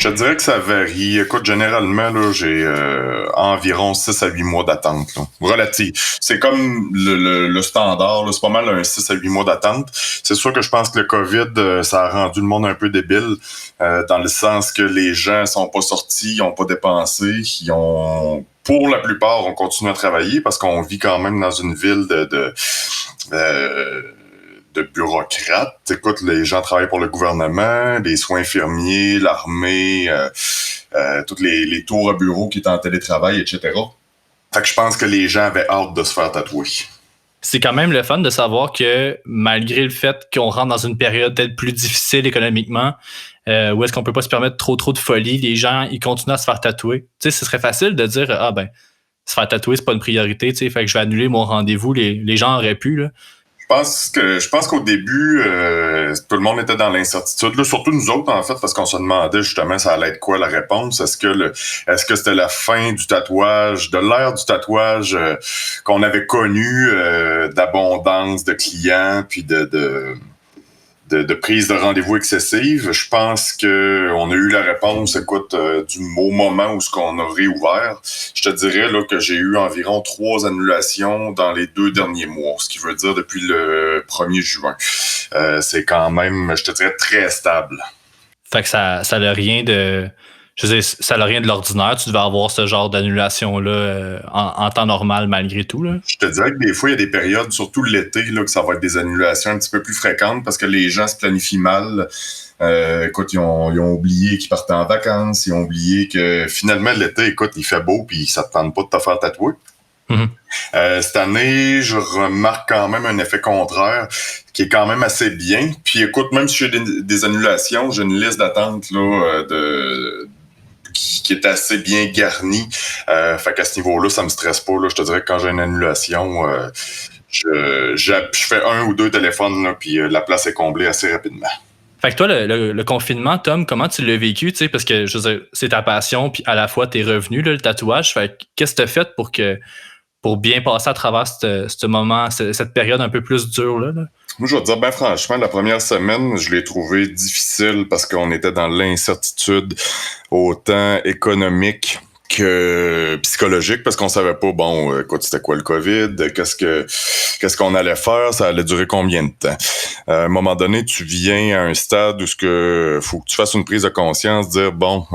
Je te dirais que ça varie. Écoute, généralement, là, j'ai environ 6 à 8 mois d'attente. Là. Relatif. C'est comme le standard. Là, c'est pas mal un 6 à 8 mois d'attente. C'est sûr que je pense que le COVID, ça a rendu le monde un peu débile, dans le sens que les gens sont pas sortis, ils ont pas dépensé, ils ont... Pour la plupart, on continue à travailler parce qu'on vit quand même dans une ville de bureaucrates. Écoute, les gens travaillent pour le gouvernement, les soins infirmiers, l'armée, tous les tours à bureau qui étaient en télétravail, etc. Fait que je pense que les gens avaient hâte de se faire tatouer. C'est quand même le fun de savoir que malgré le fait qu'on rentre dans une période peut-être plus difficile économiquement, où est-ce qu'on peut pas se permettre trop de folie, les gens ils continuent à se faire tatouer. Tu sais, ce serait facile de dire se faire tatouer c'est pas une priorité, tu sais, fait que je vais annuler mon rendez-vous. Les gens auraient pu là. Je pense qu'au début, tout le monde était dans l'incertitude, là, surtout nous autres, en fait, parce qu'on se demandait justement ça allait être quoi la réponse. Est-ce que c'était la fin du tatouage, de l'ère du tatouage qu'on avait connu, d'abondance de clients, puis de prise de rendez-vous excessive? Je pense que on a eu la réponse, écoute, au moment où ce qu'on a réouvert. Je te dirais là que j'ai eu environ 3 annulations dans les 2 derniers mois, ce qui veut dire depuis le 1er juin. C'est quand même, je te dirais, très stable. Fait que ça n'a rien de... Je veux dire, ça n'a rien de l'ordinaire. Tu devais avoir ce genre d'annulation-là en temps normal malgré tout. Là. Je te dirais que des fois, il y a des périodes, surtout l'été, là, que ça va être des annulations un petit peu plus fréquentes parce que les gens se planifient mal. Écoute, ils ont oublié qu'ils partaient en vacances. Ils ont oublié que finalement, l'été, écoute, il fait beau puis ça te tente pas de te faire tatouer. Mm-hmm. Cette année, je remarque quand même un effet contraire qui est quand même assez bien. Puis écoute, même si j'ai des annulations, j'ai une liste d'attente là, qui est assez bien garni. Fait qu'à ce niveau-là, ça me stresse pas. Là. Je te dirais que quand j'ai une annulation, je fais 1 ou 2 téléphones, là, puis la place est comblée assez rapidement. Fait que toi, le confinement, Tom, comment tu l'as vécu? Parce que je veux dire, c'est ta passion, puis à la fois tes revenus, là, le tatouage. Fait que qu'est-ce que tu as fait pour bien passer à travers ce moment, cette période un peu plus dure là? Moi, je vais te dire, ben franchement, la première semaine, je l'ai trouvé difficile parce qu'on était dans l'incertitude autant économique que psychologique parce qu'on savait pas, bon, écoute, c'était quoi le COVID, qu'est-ce qu'on allait faire, ça allait durer combien de temps. À un moment donné, tu viens à un stade où faut que tu fasses une prise de conscience, dire, bon,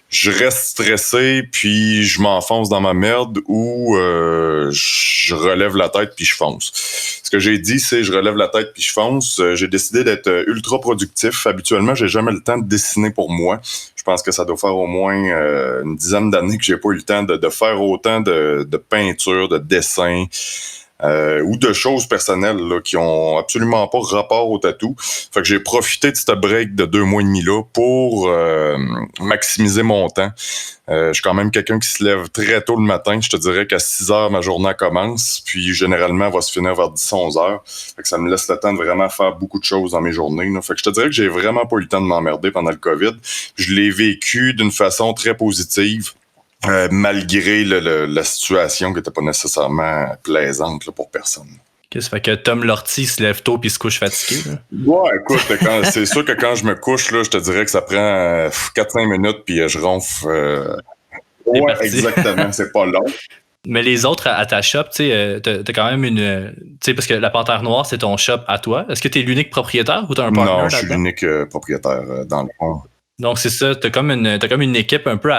je reste stressé, puis je m'enfonce dans ma merde ou je relève la tête puis je fonce. Ce que j'ai dit, c'est je relève la tête puis je fonce. J'ai décidé d'être ultra productif. Habituellement, j'ai jamais le temps de dessiner pour moi. Je pense que ça doit faire au moins une dizaine d'années que j'ai pas eu le temps de faire autant de peinture, de dessin. Ou de choses personnelles là, qui ont absolument pas rapport au tatou. Fait que j'ai profité de ce break de 2 mois et demi là pour maximiser mon temps. Je suis quand même quelqu'un qui se lève très tôt le matin. Je te dirais qu'à 6 heures, ma journée commence. Puis généralement, elle va se finir vers 10-11 heures. Fait que ça me laisse le temps de vraiment faire beaucoup de choses dans mes journées. Là. Fait que je te dirais que j'ai vraiment pas eu le temps de m'emmerder pendant le COVID. Je l'ai vécu d'une façon très positive. Malgré la situation qui n'était pas nécessairement plaisante là, pour personne. Ça fait que Tom Lortie se lève tôt puis se couche fatigué. Là. Ouais, écoute, c'est sûr que quand je me couche, là, je te dirais que ça prend 4-5 minutes puis je ronfle. Ouais, exactement, c'est pas long. Mais les autres à ta shop, tu sais, t'as quand même une... Tu sais, parce que la Panthère Noire, c'est ton shop à toi. Est-ce que t'es l'unique propriétaire ou t'as un partner? Non, je suis l'unique propriétaire dans le fond. Donc, c'est ça. T'as comme une équipe un peu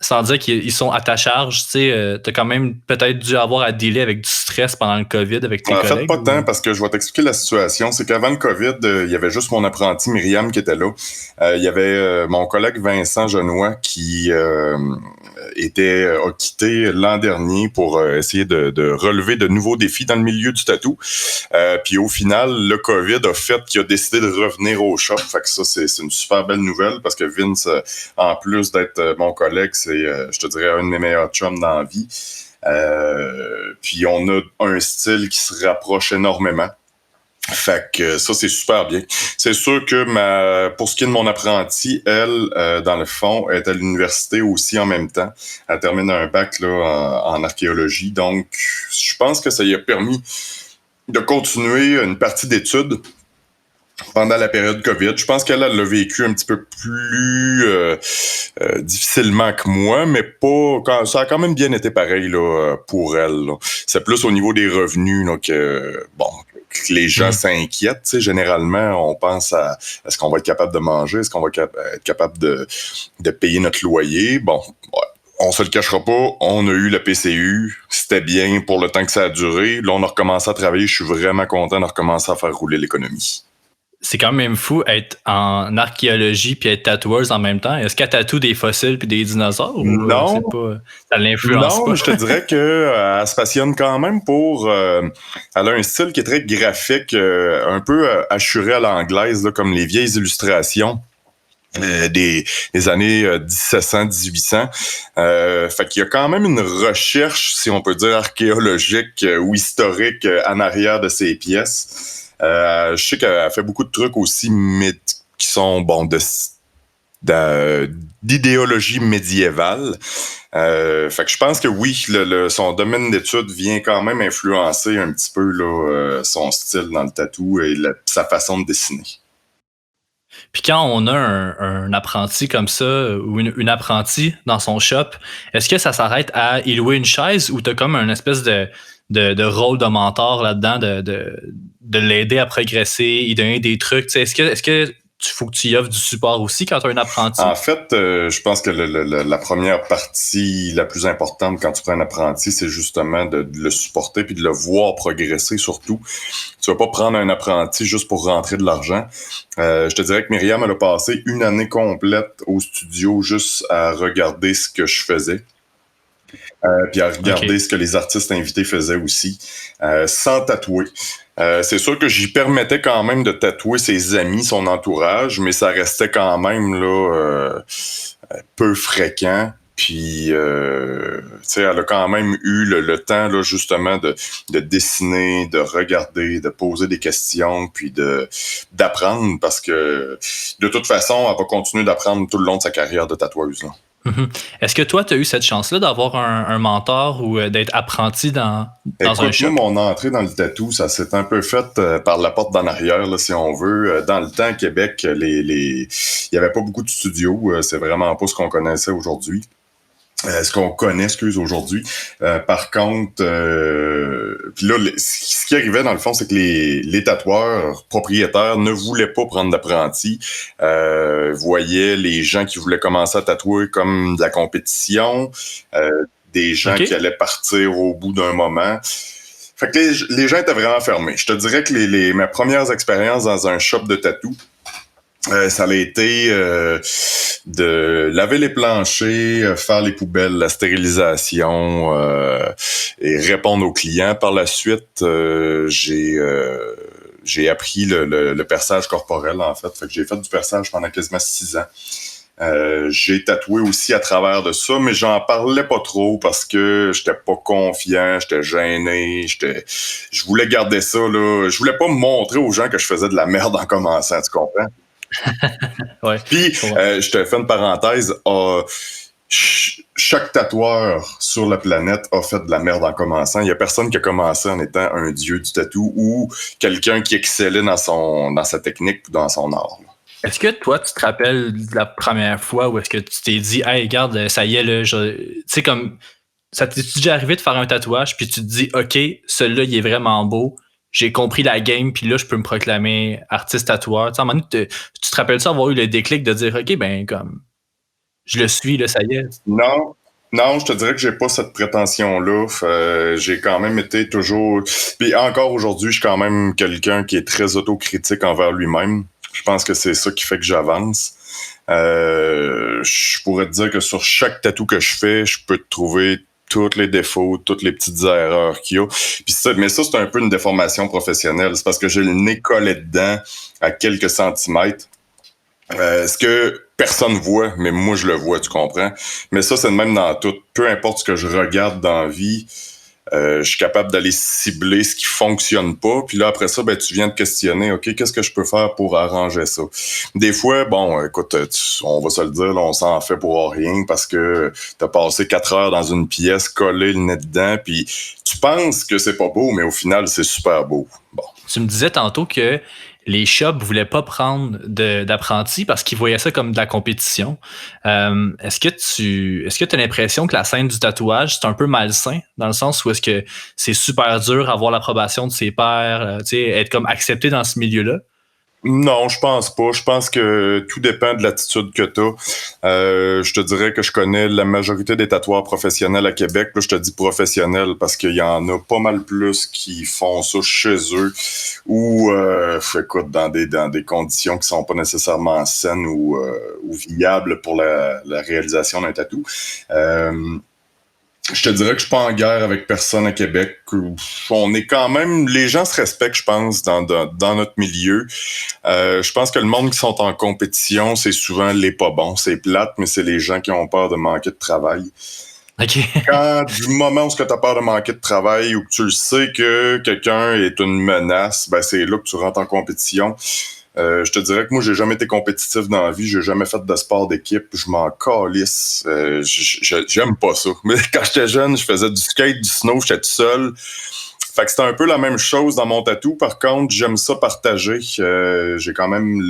sans dire qu'ils sont à ta charge. Tu sais, t'as quand même peut-être dû avoir à dealer avec du stress pendant le COVID avec tes collègues. En fait, pas tant, parce que je vais t'expliquer la situation. C'est qu'avant le COVID, il y avait juste mon apprenti Myriam qui était là. Il y avait mon collègue Vincent Genois qui a quitté l'an dernier pour essayer de relever de nouveaux défis dans le milieu du tatou. Puis au final, le COVID a fait qu'il a décidé de revenir au shop. Fait que ça, c'est une super belle nouvelle parce que Vince, en plus d'être mon collègue, c'est, je te dirais, un de mes meilleurs chums dans la vie. Puis on a un style qui se rapproche énormément. Fait que ça, c'est super bien. C'est sûr que pour ce qui est de mon apprenti, elle, dans le fond, est à l'université aussi en même temps. Elle termine un bac là, en archéologie. Donc, je pense que ça lui a permis de continuer une partie d'études pendant la période COVID. Je pense qu'elle l'a vécu un petit peu plus difficilement que moi, mais pas. Ça a quand même bien été pareil là, pour elle. Là. C'est plus au niveau des revenus là, que les gens s'inquiètent. Tu sais, généralement, on pense à est-ce qu'on va être capable de manger, est-ce qu'on va être capable de payer notre loyer. Bon, ouais, on se le cachera pas, on a eu le PCU, c'était bien pour le temps que ça a duré. Là, on a recommencé à travailler, je suis vraiment content de recommencer à faire rouler l'économie. C'est quand même fou être en archéologie puis être tatoueuse en même temps. Est-ce qu'elle tatoue des fossiles puis des dinosaures ou Non, c'est pas, ça l'influence non, pas? mais je te dirais que elle se passionne quand même pour. Elle a un style qui est très graphique, un peu assuré à l'anglaise, là, comme les vieilles illustrations. Des années 1700, 1800. Fait qu'il y a quand même une recherche, si on peut dire, archéologique ou historique en arrière de ces pièces. Je sais qu'elle fait beaucoup de trucs aussi qui sont d'idéologie médiévale. Fait que je pense que oui, son domaine d'étude vient quand même influencer un petit peu là, son style dans le tatou et sa façon de dessiner. Puis quand on a un apprenti comme ça ou une apprentie dans son shop, est-ce que ça s'arrête à y louer une chaise ou t'as comme un espèce de rôle de mentor là-dedans de l'aider à progresser, y donner des trucs? Tu sais, est-ce que faut que tu y offres du support aussi quand tu as un apprenti? En fait, je pense que la première partie la plus importante quand tu prends un apprenti, c'est justement de le supporter puis de le voir progresser surtout. Tu vas pas prendre un apprenti juste pour rentrer de l'argent. Je te dirais que Myriam, elle a passé une année complète au studio juste à regarder ce que je faisais. Puis à regarder ce que les artistes invités faisaient aussi, sans tatouer. C'est sûr que j'y permettais quand même de tatouer ses amis, son entourage, mais ça restait quand même là peu fréquent. Puis, tu sais, elle a quand même eu le temps, là, justement, de dessiner, de regarder, de poser des questions, puis d'apprendre, parce que, de toute façon, elle va continuer d'apprendre tout le long de sa carrière de tatoueuse, là. Est-ce que toi, tu as eu cette chance-là d'avoir un mentor ou d'être apprenti dans un Écoute, shop? moi, mon entrée dans le tatou, ça s'est un peu fait par la porte d'en arrière, là, si on veut. Dans le temps, à Québec, il y avait pas beaucoup de studios. C'est vraiment pas ce qu'on connaissait aujourd'hui. Ce qu'on connaît, aujourd'hui. Par contre, puis là, ce qui arrivait dans le fond, c'est que les tatoueurs propriétaires ne voulaient pas prendre d'apprentis. Voyaient les gens qui voulaient commencer à tatouer comme de la compétition, des gens qui allaient partir au bout d'un moment. Fait que les gens étaient vraiment fermés. Je te dirais que mes premières expériences dans un shop de tatou, ça a été de laver les planchers, faire les poubelles, la stérilisation et répondre aux clients. Par la suite, j'ai appris le perçage corporel, en fait. Fait que j'ai fait du perçage pendant quasiment 6 ans. J'ai tatoué aussi à travers de ça, mais j'en parlais pas trop parce que j'étais pas confiant, j'étais gêné, je voulais garder ça, là. Je voulais pas me montrer aux gens que je faisais de la merde en commençant, tu comprends? Ouais. Puis, je te fais une parenthèse. Chaque tatoueur sur la planète a fait de la merde en commençant. Il y a personne qui a commencé en étant un dieu du tatou ou quelqu'un qui excellait dans sa technique ou dans son art. Est-ce que toi, tu te rappelles de la première fois où est-ce que tu t'es dit, hey, regarde, ça y est, là, tu sais, comme, ça t'est déjà arrivé de faire un tatouage, puis tu te dis, OK, celui-là, il est vraiment beau, j'ai compris la game, puis là, je peux me proclamer artiste tatoueur. Tu sais, à un moment donné, tu te rappelles ça avoir eu le déclic de dire, OK, ben, comme, je le suis, là, ça y est. Non. Non, je te dirais que j'ai pas cette prétention-là. J'ai quand même été toujours... Puis encore aujourd'hui, je suis quand même quelqu'un qui est très autocritique envers lui-même. Je pense que c'est ça qui fait que j'avance. Je pourrais te dire que sur chaque tatou que je fais, je peux te trouver tous les défauts, toutes les petites erreurs qu'il y a. Mais ça, c'est un peu une déformation professionnelle. C'est parce que j'ai le nez collé dedans à quelques centimètres. Ce que personne voit, mais moi, je le vois, tu comprends? Mais ça, c'est le même dans tout. Peu importe ce que je regarde dans la vie, je suis capable d'aller cibler ce qui fonctionne pas. Puis là, après ça, ben, tu viens de questionner, OK, qu'est-ce que je peux faire pour arranger ça? Des fois, bon, écoute, on va se le dire, là, on s'en fait pour rien parce que t'as passé 4 heures dans une pièce, collé le nez dedans, puis tu penses que c'est pas beau, mais au final, c'est super beau. Bon. Tu me disais tantôt que les shops ne voulaient pas prendre d'apprentis parce qu'ils voyaient ça comme de la compétition. Est-ce que tu as l'impression que la scène du tatouage, c'est un peu malsain, dans le sens où est-ce que c'est super dur avoir l'approbation de ses pairs, être comme accepté dans ce milieu-là? Non, je pense pas. Je pense que tout dépend de l'attitude que t'as. Je te dirais que je connais la majorité des tatoueurs professionnels à Québec. Là, je te dis professionnels parce qu'il y en a pas mal plus qui font ça chez eux ou écoute, dans des conditions qui sont pas nécessairement saines ou viables pour la réalisation d'un tatou. Je te dirais que je suis pas en guerre avec personne à Québec. On est quand même... Les gens se respectent, je pense, dans notre milieu. Je pense que le monde qui sont en compétition, c'est souvent les pas bons. C'est plate, mais c'est les gens qui ont peur de manquer de travail. Okay. Quand du moment où tu as peur de manquer de travail ou que tu le sais que quelqu'un est une menace, ben c'est là que tu rentres en compétition. Je te dirais que moi, j'ai jamais été compétitif dans la vie. J'ai jamais fait de sport d'équipe. Je m'en calisse. J'aime pas ça. Mais quand j'étais jeune, je faisais du skate, du snow, j'étais tout seul. Fait que c'était un peu la même chose dans mon tatou. Par contre, j'aime ça partager. J'ai quand même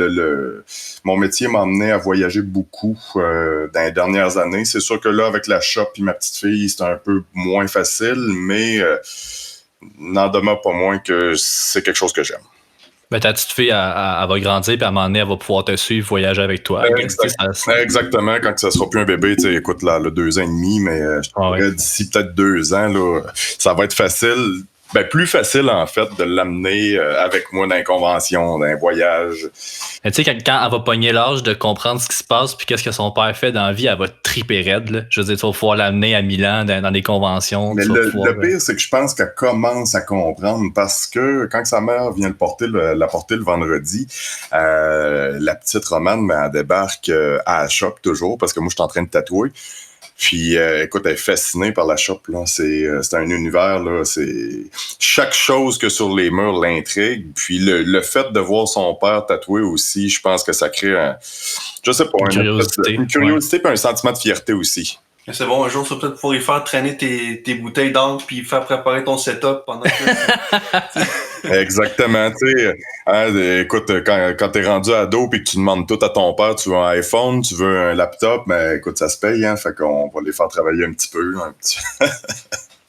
mon métier m'a amené à voyager beaucoup dans les dernières années. C'est sûr que là, avec la shop et ma petite fille, c'est un peu moins facile, mais n'en demeure pas moins que c'est quelque chose que j'aime. Ben, ta petite fille, elle va grandir, puis à un moment donné, elle va pouvoir te suivre, voyager avec toi. Exactement, quand ça sera plus un bébé, tu sais, écoute, là, 2 ans et demi, mais je dirais d'ici peut-être 2 ans, là, ça va être facile. Ben, plus facile, en fait, de l'amener avec moi dans les conventions, dans les voyages. Tu sais, quand elle va pogner l'âge de comprendre ce qui se passe puis qu'est-ce que son père fait dans la vie, elle va triper raide. Là. Je veux dire, tu vas pouvoir l'amener à Milan dans des conventions. Mais le pire, c'est que je pense qu'elle commence à comprendre parce que quand sa mère vient la porter le vendredi, la petite Romane, ben, elle débarque à la shop toujours parce que moi, je suis en train de tatouer. Puis, écoute, elle est fascinée par la shop, là. C'est un univers, là. C'est chaque chose que sur les murs l'intrigue. Puis, le fait de voir son père tatouer aussi, je pense que ça crée une curiosité puis un sentiment de fierté aussi. C'est bon, un jour, tu vas peut-être pouvoir y faire traîner tes bouteilles d'encre puis faire préparer ton setup pendant que... Exactement, tu sais. Écoute, quand t'es rendu ado puis que tu demandes tout à ton père, tu veux un iPhone, tu veux un laptop, mais écoute, ça se paye, hein. Fait qu'on va les faire travailler un petit peu.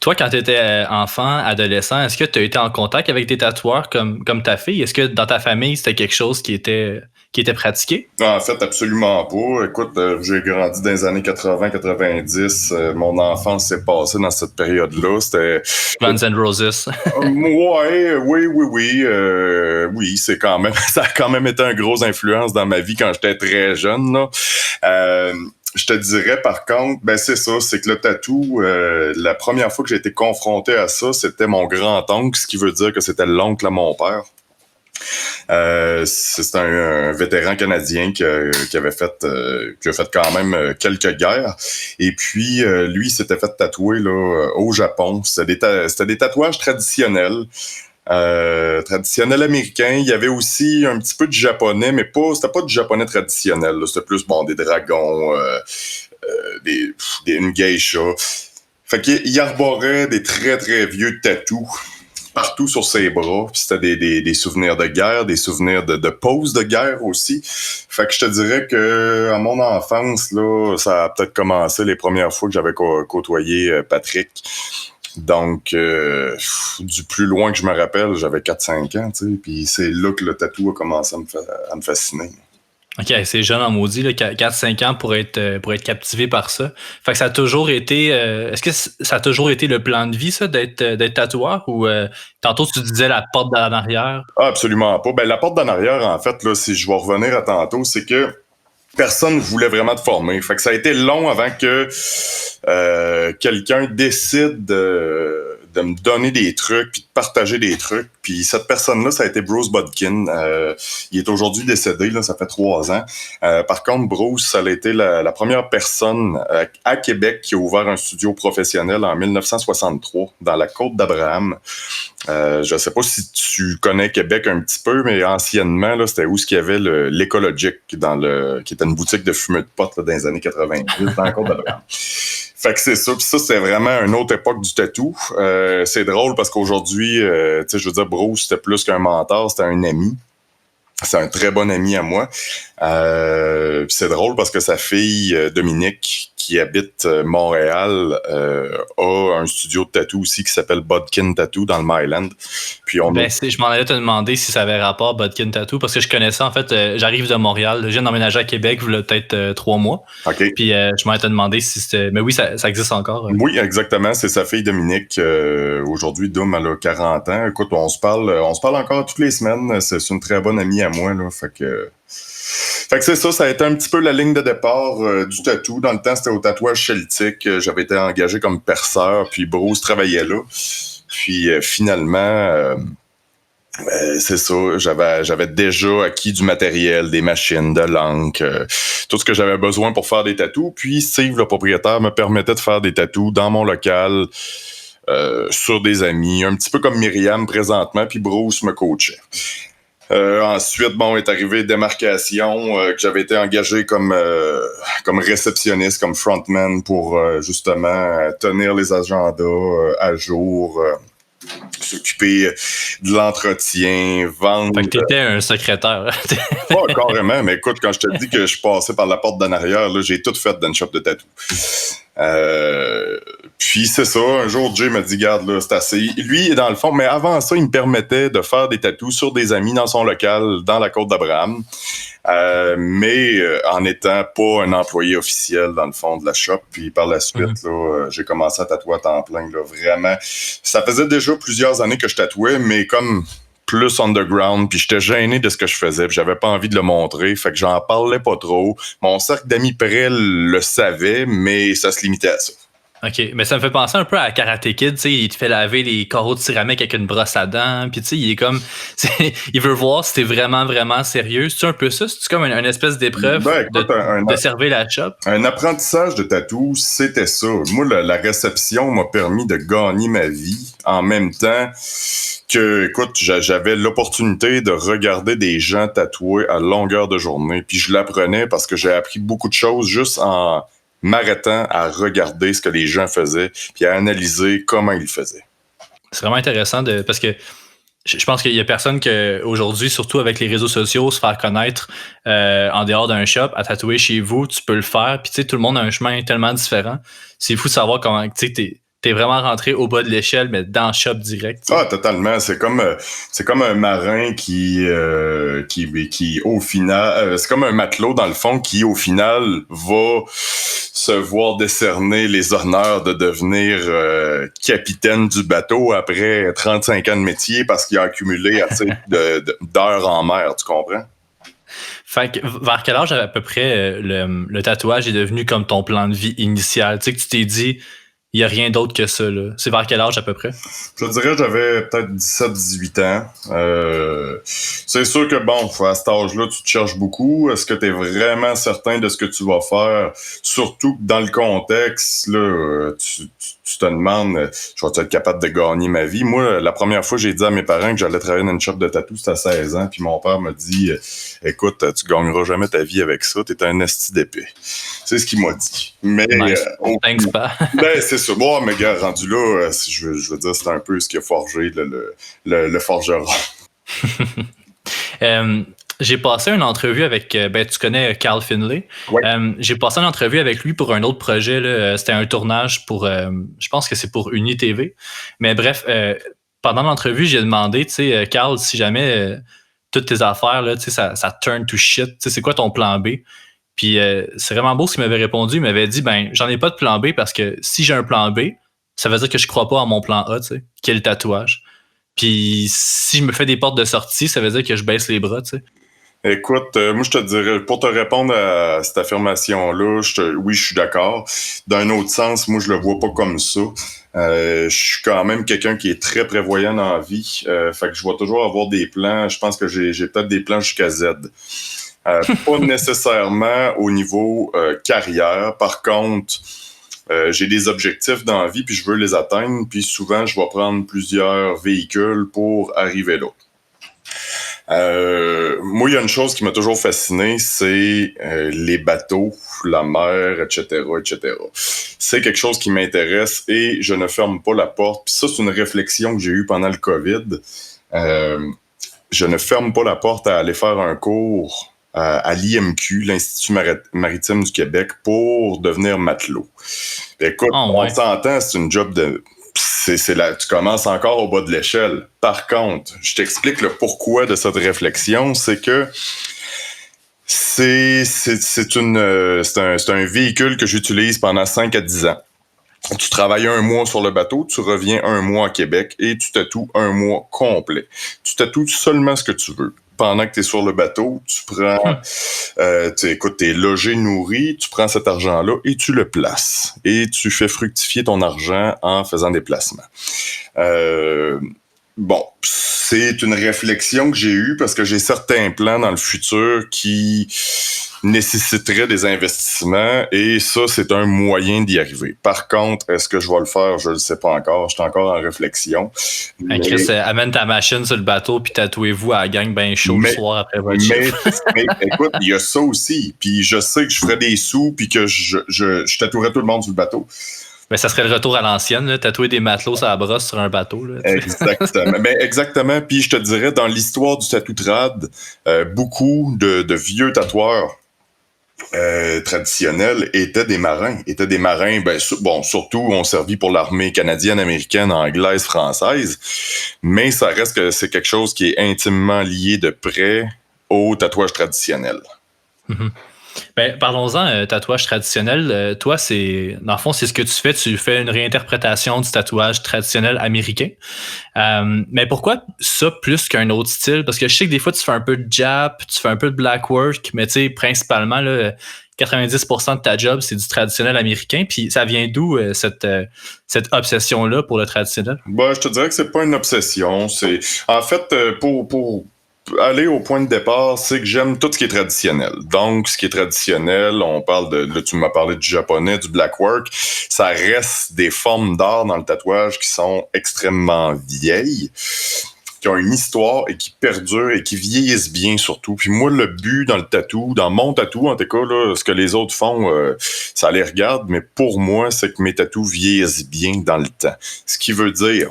Toi, quand tu étais enfant, adolescent, est-ce que tu as été en contact avec des tatoueurs comme ta fille? Est-ce que dans ta famille, c'était quelque chose qui était pratiqué? En fait, absolument pas. Écoute, j'ai grandi dans les années 80-90. Mon enfance s'est passée dans cette période-là. C'était... Guns N' Roses. Oui, ça a quand même été une grosse influence dans ma vie quand j'étais très jeune, là. Je te dirais, par contre, ben c'est ça, c'est que le tatou, la première fois que j'ai été confronté à ça, c'était mon grand-oncle, ce qui veut dire que c'était l'oncle à mon père. C'est un vétéran canadien qui a fait quand même quelques guerres. Et puis, lui, il s'était fait tatouer là, au Japon. C'était des tatouages traditionnels. Traditionnel américain. Il y avait aussi un petit peu de japonais, mais c'était pas du japonais traditionnel. Là. C'était plus des dragons, une geisha. Fait qu'il arborait des très très vieux tatous partout sur ses bras. Puis c'était des souvenirs de guerre, des souvenirs de pause de guerre aussi. Fait que je te dirais que à mon enfance, là, ça a peut-être commencé les premières fois que j'avais côtoyé Patrick. Donc, du plus loin que je me rappelle, j'avais 4-5 ans, tu sais, puis c'est là que le tatou a commencé à me fasciner. OK, c'est jeune en maudit, 4-5 ans pour être captivé par ça. Fait que ça a toujours été... est-ce que ça a toujours été le plan de vie, ça, d'être tatoueur? Ou tantôt, tu disais la porte d'en arrière? Ah, absolument pas. Ben, la porte d'en arrière, en fait, là, si je vais revenir à tantôt, c'est que personne ne voulait vraiment te former. Fait que ça a été long avant que quelqu'un décide de me donner des trucs puis de partager des trucs. Puis cette personne-là, ça a été Bruce Bodkin. Il est aujourd'hui décédé, là, ça fait 3 ans. Par contre, Bruce, ça a été la première personne à Québec qui a ouvert un studio professionnel en 1963 dans la Côte d'Abraham. Je sais pas si tu connais Québec un petit peu, mais anciennement, là, c'était où il y avait l'Écologique, qui était une boutique de fumée de potes là, dans les années 90, dans la Côte d'Abraham. Fait que c'est ça. Puis ça, c'est vraiment une autre époque du tatou. C'est drôle parce qu'aujourd'hui, tu sais, je veux dire, Bruce, c'était plus qu'un mentor, c'était un ami. C'est un très bon ami à moi. C'est drôle parce que sa fille, Dominique, qui habite Montréal, a un studio de tatou aussi qui s'appelle Bodkin Tattoo dans le Myland. Puis je m'en allais te demander si ça avait rapport Bodkin Tattoo, parce que je connaissais, en fait, j'arrive de Montréal, je viens d'emménager à Québec, il y a peut-être 3 mois. Okay. Puis je m'en allais te demander si c'était... Mais oui, ça existe encore. Oui, exactement. C'est sa fille Dominique. Aujourd'hui, Dom, elle a 40 ans. Écoute, on se parle encore toutes les semaines. C'est une très bonne amie à moi, là. Fait que c'est ça a été un petit peu la ligne de départ du tatou. Dans le temps, c'était au tatouage celtique. J'avais été engagé comme perceur, puis Bruce travaillait là. Puis finalement, c'est ça, j'avais déjà acquis du matériel, des machines, de l'encre, tout ce que j'avais besoin pour faire des tatous. Puis Steve, le propriétaire, me permettait de faire des tatous dans mon local, sur des amis, un petit peu comme Myriam présentement, puis Bruce me coachait. Ensuite, est arrivé Démarcation, que j'avais été engagé comme réceptionniste, comme frontman pour justement tenir les agendas à jour, s'occuper de l'entretien, vendre. Fait que t'étais un secrétaire. Pas carrément, mais écoute, quand je te dis que je passais par la porte d'en arrière, là, j'ai tout fait dans une shop de tatou. Puis c'est ça, un jour Jay m'a dit, garde là, c'est assez. Lui, dans le fond, mais avant ça, il me permettait de faire des tatous sur des amis dans son local, dans la Côte d'Abraham. Mais en étant pas un employé officiel dans le fond de la shop. Puis par la suite, là, j'ai commencé à tatouer à temps plein. Là, vraiment. Ça faisait déjà plusieurs années que je tatouais, mais comme plus underground, puis j'étais gêné de ce que je faisais, puis j'avais pas envie de le montrer, fait que j'en parlais pas trop. Mon cercle d'amis près le savait, mais ça se limitait à ça. OK, mais ça me fait penser un peu à Karate Kid, tu sais, il te fait laver les carreaux de céramique avec une brosse à dents, puis tu sais, il est comme, il veut voir si t'es vraiment, vraiment sérieux. C'est-tu un peu ça? C'est-tu comme une espèce d'épreuve de servir la shop? Un apprentissage de tatou, c'était ça. Moi, la réception m'a permis de gagner ma vie en même temps que, écoute, j'avais l'opportunité de regarder des gens tatouer à longueur de journée, puis je l'apprenais parce que j'ai appris beaucoup de choses juste en m'arrêtant à regarder ce que les gens faisaient puis à analyser comment ils le faisaient. C'est vraiment intéressant parce que je pense qu'il y a personne qu'aujourd'hui, surtout avec les réseaux sociaux, se faire connaître en dehors d'un shop, à tatouer chez vous, tu peux le faire. Puis tu sais, tout le monde a un chemin tellement différent. C'est fou de savoir comment tu sais, t'es vraiment rentré au bas de l'échelle, mais dans le shop direct. Ah, totalement. C'est comme un marin qui au final, c'est comme un matelot dans le fond qui au final va se voir décerner les honneurs de devenir capitaine du bateau après 35 ans de métier parce qu'il a accumulé assez d'heures en mer, tu comprends? Fait que vers quel âge à peu près le tatouage est devenu comme ton plan de vie initial? Tu sais que tu t'es dit, il n'y a rien d'autre que ça, là. C'est vers quel âge à peu près? Je dirais que j'avais peut-être 17-18 ans. C'est sûr que bon, à cet âge-là, tu te cherches beaucoup. Est-ce que tu es vraiment certain de ce que tu vas faire? Surtout que dans le contexte, là, tu te demandes, je vais être capable de gagner ma vie? Moi, la première fois, j'ai dit à mes parents que j'allais travailler dans une shop de tatou, c'était à 16 ans. Puis mon père m'a dit, écoute, tu gagneras jamais ta vie avec ça. T'es un esti d'épée. C'est ce qu'il m'a dit. Mais nice. Thanks pas. Ben, c'est ça. Bon, mais gars, rendu là, je veux dire, c'est un peu ce qui a forgé le forgeron. J'ai passé une entrevue avec, tu connais Carl Finlay. Ouais. J'ai passé une entrevue avec lui pour un autre projet. Là. C'était un tournage pour, je pense que c'est pour UniTV. Mais bref, pendant l'entrevue, j'ai demandé, tu sais, Carl, si jamais toutes tes affaires, là, tu sais, ça turn to shit, tu sais, c'est quoi ton plan B? Puis c'est vraiment beau ce qu'il m'avait répondu. Il m'avait dit, j'en ai pas de plan B parce que si j'ai un plan B, ça veut dire que je crois pas à mon plan A, tu sais, qui est le tatouage. Puis si je me fais des portes de sortie, ça veut dire que je baisse les bras, tu sais. Écoute, moi je te dirais, pour te répondre à cette affirmation-là, oui, je suis d'accord. D'un autre sens, moi je le vois pas comme ça. Je suis quand même quelqu'un qui est très prévoyant dans la vie. Fait que je vais toujours avoir des plans. Je pense que j'ai peut-être des plans jusqu'à Z. Pas nécessairement au niveau carrière. Par contre, j'ai des objectifs dans la vie puis je veux les atteindre. Puis souvent, je vais prendre plusieurs véhicules pour arriver là. Moi, il y a une chose qui m'a toujours fasciné, c'est les bateaux, la mer, etc., etc. C'est quelque chose qui m'intéresse et je ne ferme pas la porte. Puis ça, c'est une réflexion que j'ai eue pendant le COVID. je ne ferme pas la porte à aller faire un cours à l'IMQ, l'Institut maritime du Québec, pour devenir matelot. Écoute, on s'entend, c'est une job de... C'est là, tu commences encore au bas de l'échelle. Par contre, je t'explique le pourquoi de cette réflexion, c'est que c'est un véhicule que j'utilise pendant 5 à 10 ans. Tu travailles 1 mois sur le bateau, tu reviens 1 mois à Québec et tu tatoues 1 mois complet. Tu tatoues seulement ce que tu veux. Pendant que tu es sur le bateau, tu prends, t'es logé, nourri, tu prends cet argent-là et tu le places. Et tu fais fructifier ton argent en faisant des placements. Bon, c'est une réflexion que j'ai eue parce que j'ai certains plans dans le futur qui nécessiteraient des investissements et ça, c'est un moyen d'y arriver. Par contre, est-ce que je vais le faire? Je ne le sais pas encore. Je suis encore en réflexion. Chris, amène ta machine sur le bateau puis tatouez-vous à la gang bien chaud le soir après votre chiffre. Mais écoute, il y a ça aussi. Puis je sais que je ferais des sous puis que je tatouerais tout le monde sur le bateau. Mais ça serait le retour à l'ancienne, là, tatouer des matelots à la brosse sur un bateau. Là, exactement. Mais exactement. Puis je te dirais, dans l'histoire du tatou trad, beaucoup de vieux tatoueurs traditionnels étaient des marins. Surtout ont servi pour l'armée canadienne, américaine, anglaise, française. Mais ça reste que c'est quelque chose qui est intimement lié de près au tatouage traditionnel. Mm-hmm. Ben, parlons-en, tatouage traditionnel. Toi, dans le fond, c'est ce que tu fais. Tu fais une réinterprétation du tatouage traditionnel américain. Mais pourquoi ça plus qu'un autre style? Parce que je sais que des fois, tu fais un peu de Jap, tu fais un peu de black work, mais tu sais, principalement, là, 90% de ta job, c'est du traditionnel américain. Puis ça vient d'où cette obsession-là pour le traditionnel? Je te dirais que c'est pas une obsession. C'est en fait pour aller au point de départ, c'est que j'aime tout ce qui est traditionnel. Donc, ce qui est traditionnel, on parle là, tu m'as parlé du japonais, du black work, ça reste des formes d'art dans le tatouage qui sont extrêmement vieilles, qui ont une histoire et qui perdurent et qui vieillissent bien surtout. Puis moi, le but dans mon tatou, en tout cas, là, ce que les autres font, ça les regarde, mais pour moi, c'est que mes tatous vieillissent bien dans le temps. Ce qui veut dire...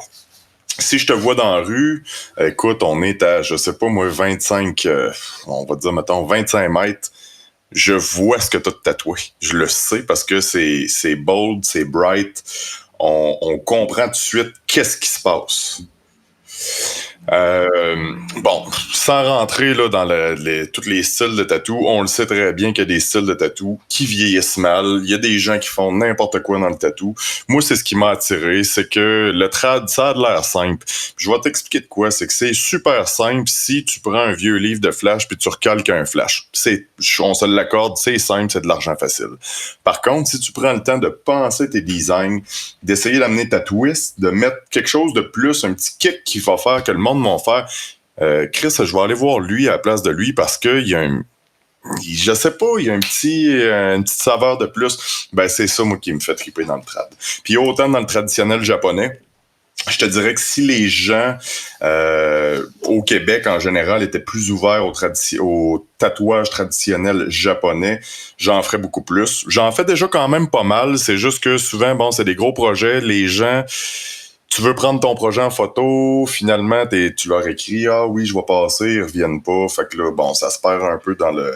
Si je te vois dans la rue, écoute, on est à, je sais pas moi, 25, on va dire, mettons, 25 mètres, je vois ce que tu as tatoué. Je le sais parce que c'est bold, c'est bright. On comprend tout de suite qu'est-ce qui se passe. Sans rentrer là, dans tous les styles de tatou, on le sait très bien qu'il y a des styles de tatou qui vieillissent mal. Il y a des gens qui font n'importe quoi dans le tatou. Moi, c'est ce qui m'a attiré, c'est que le trad, ça a de l'air simple. Je vais t'expliquer de quoi. C'est que c'est super simple si tu prends un vieux livre de flash puis tu recalques un flash. On se l'accorde, c'est simple, c'est de l'argent facile. Par contre, si tu prends le temps de penser tes designs, d'essayer d'amener ta twist, de mettre quelque chose de plus, un petit kick qui va faire que le monde va faire Chris, je vais aller voir lui à la place de lui parce qu'il y a je sais pas, il y a une petite saveur de plus. Ben, c'est ça, moi, qui me fait triper dans le trad. Puis autant dans le traditionnel japonais, je te dirais que si les gens au Québec, en général, étaient plus ouverts au tatouage traditionnel japonais, j'en ferais beaucoup plus. J'en fais déjà quand même pas mal. C'est juste que souvent, c'est des gros projets. Les gens... Tu veux prendre ton projet en photo, finalement, tu leur écris « Ah oui, je vais passer », ils reviennent pas. Fait que là, ça se perd un peu dans le...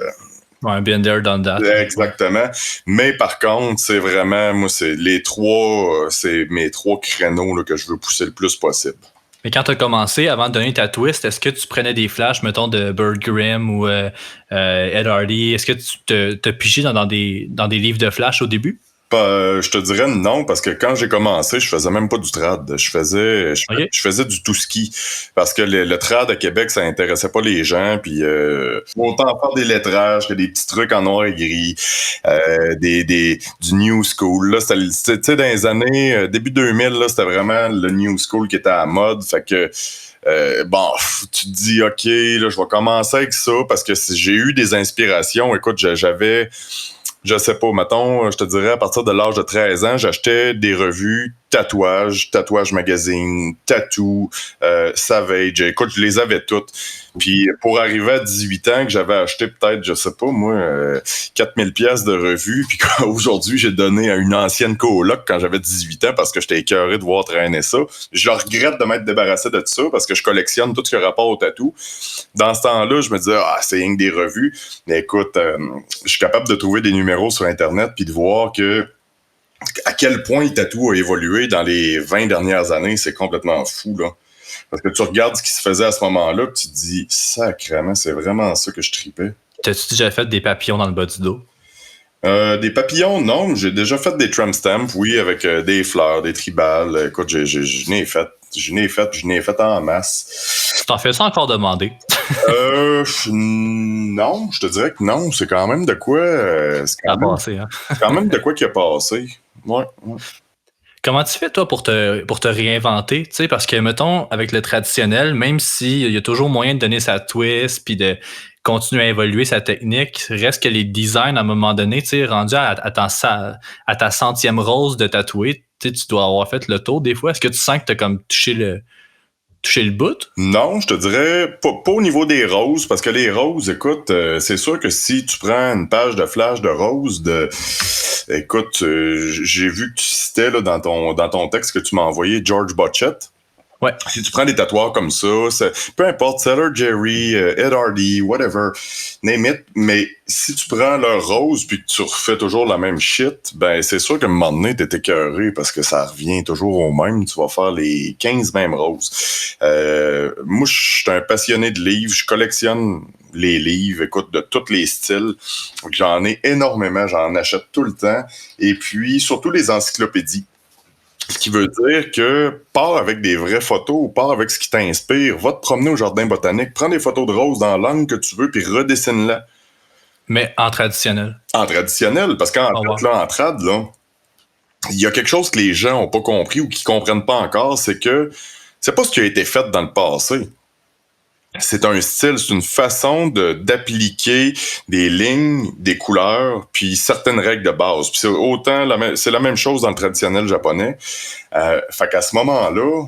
Ouais, been there, done that. Exactement. Mais par contre, c'est vraiment, moi, c'est mes 3 créneaux là, que je veux pousser le plus possible. Mais quand tu as commencé, avant de donner ta twist, est-ce que tu prenais des flashs, mettons, de Burt Grimm ou Ed Hardy? Est-ce que tu t'as pigé dans des livres de flash au début? Je te dirais non, parce que quand j'ai commencé, je faisais même pas du trad. Je faisais du tout ski. Parce que le trad à Québec, ça intéressait pas les gens. Puis autant faire des lettrages que des petits trucs en noir et gris. Du new school. Là, c'était dans les années début 2000, là, c'était vraiment le new school qui était à la mode. Fait que tu te dis, OK, là, je vais commencer avec ça parce que j'ai eu des inspirations. Écoute, j'avais... Je sais pas, mettons, je te dirais, à partir de l'âge de 13 ans, j'achetais des revues Tatouage Magazine, Tattoo, Savage. Écoute, je les avais toutes. Puis pour arriver à 18 ans, que j'avais acheté peut-être, je sais pas moi, 4000 pièces de revues, puis qu'aujourd'hui j'ai donné à une ancienne coloc quand j'avais 18 ans parce que j'étais écœuré de voir traîner ça. Je regrette de m'être débarrassé de tout ça parce que je collectionne tout ce qui a rapport au tatou. Dans ce temps-là, je me disais, c'est rien que des revues. Mais écoute, je suis capable de trouver des numéros sur Internet puis de voir que à quel point le tatou a évolué dans les 20 dernières années, c'est complètement fou, là. Parce que tu regardes ce qui se faisait à ce moment-là, puis tu te dis, sacrément, c'est vraiment ça que je tripais. T'as-tu déjà fait des papillons dans le bas du dos? Des papillons, non. J'ai déjà fait des tramp stamps, oui, avec des fleurs, des tribales. Écoute, je n'ai fait en masse. Tu t'en fais ça encore demander? Non, je te dirais que non. C'est quand même de quoi... c'est quand même de quoi qui a passé. Ouais. Comment tu fais, toi, pour te réinventer? Tu sais, parce que, mettons, avec le traditionnel, même s'il y a toujours moyen de donner sa twist puis de continuer à évoluer sa technique, reste que les designs, à un moment donné, tu sais, rendu à ta 100e rose de tatouer, tu dois avoir fait le tour des fois. Est-ce que tu sens que tu as comme touché le bout? Non, je te dirais pas au niveau des roses, parce que les roses, écoute, c'est sûr que si tu prends une page de flash de roses, écoute, j'ai vu que tu citais là, dans ton texte que tu m'as envoyé George Botchett. Ouais. Si tu prends des tatoueurs comme ça, peu importe, Sailor Jerry, Ed Hardy, whatever, name it, mais si tu prends leur rose puis que tu refais toujours la même shit, ben c'est sûr qu'à un moment donné, t'es écœuré parce que ça revient toujours au même. Tu vas faire les 15 mêmes roses. Moi, je suis un passionné de livres. Je collectionne les livres, écoute, de tous les styles. J'en ai énormément, j'en achète tout le temps. Et puis, surtout les encyclopédies. Ce qui veut dire que pars avec des vraies photos, pars avec ce qui t'inspire, va te promener au jardin botanique, prends des photos de roses dans l'angle que tu veux, puis redessine-la. Mais en traditionnel. En traditionnel, parce qu'en en trad, là, il y a quelque chose que les gens n'ont pas compris ou qu'ils comprennent pas encore, c'est que c'est pas ce qui a été fait dans le passé. C'est un style, c'est une façon d'appliquer des lignes, des couleurs, puis certaines règles de base. Puis c'est la même chose dans le traditionnel japonais. Fait qu'à ce moment-là,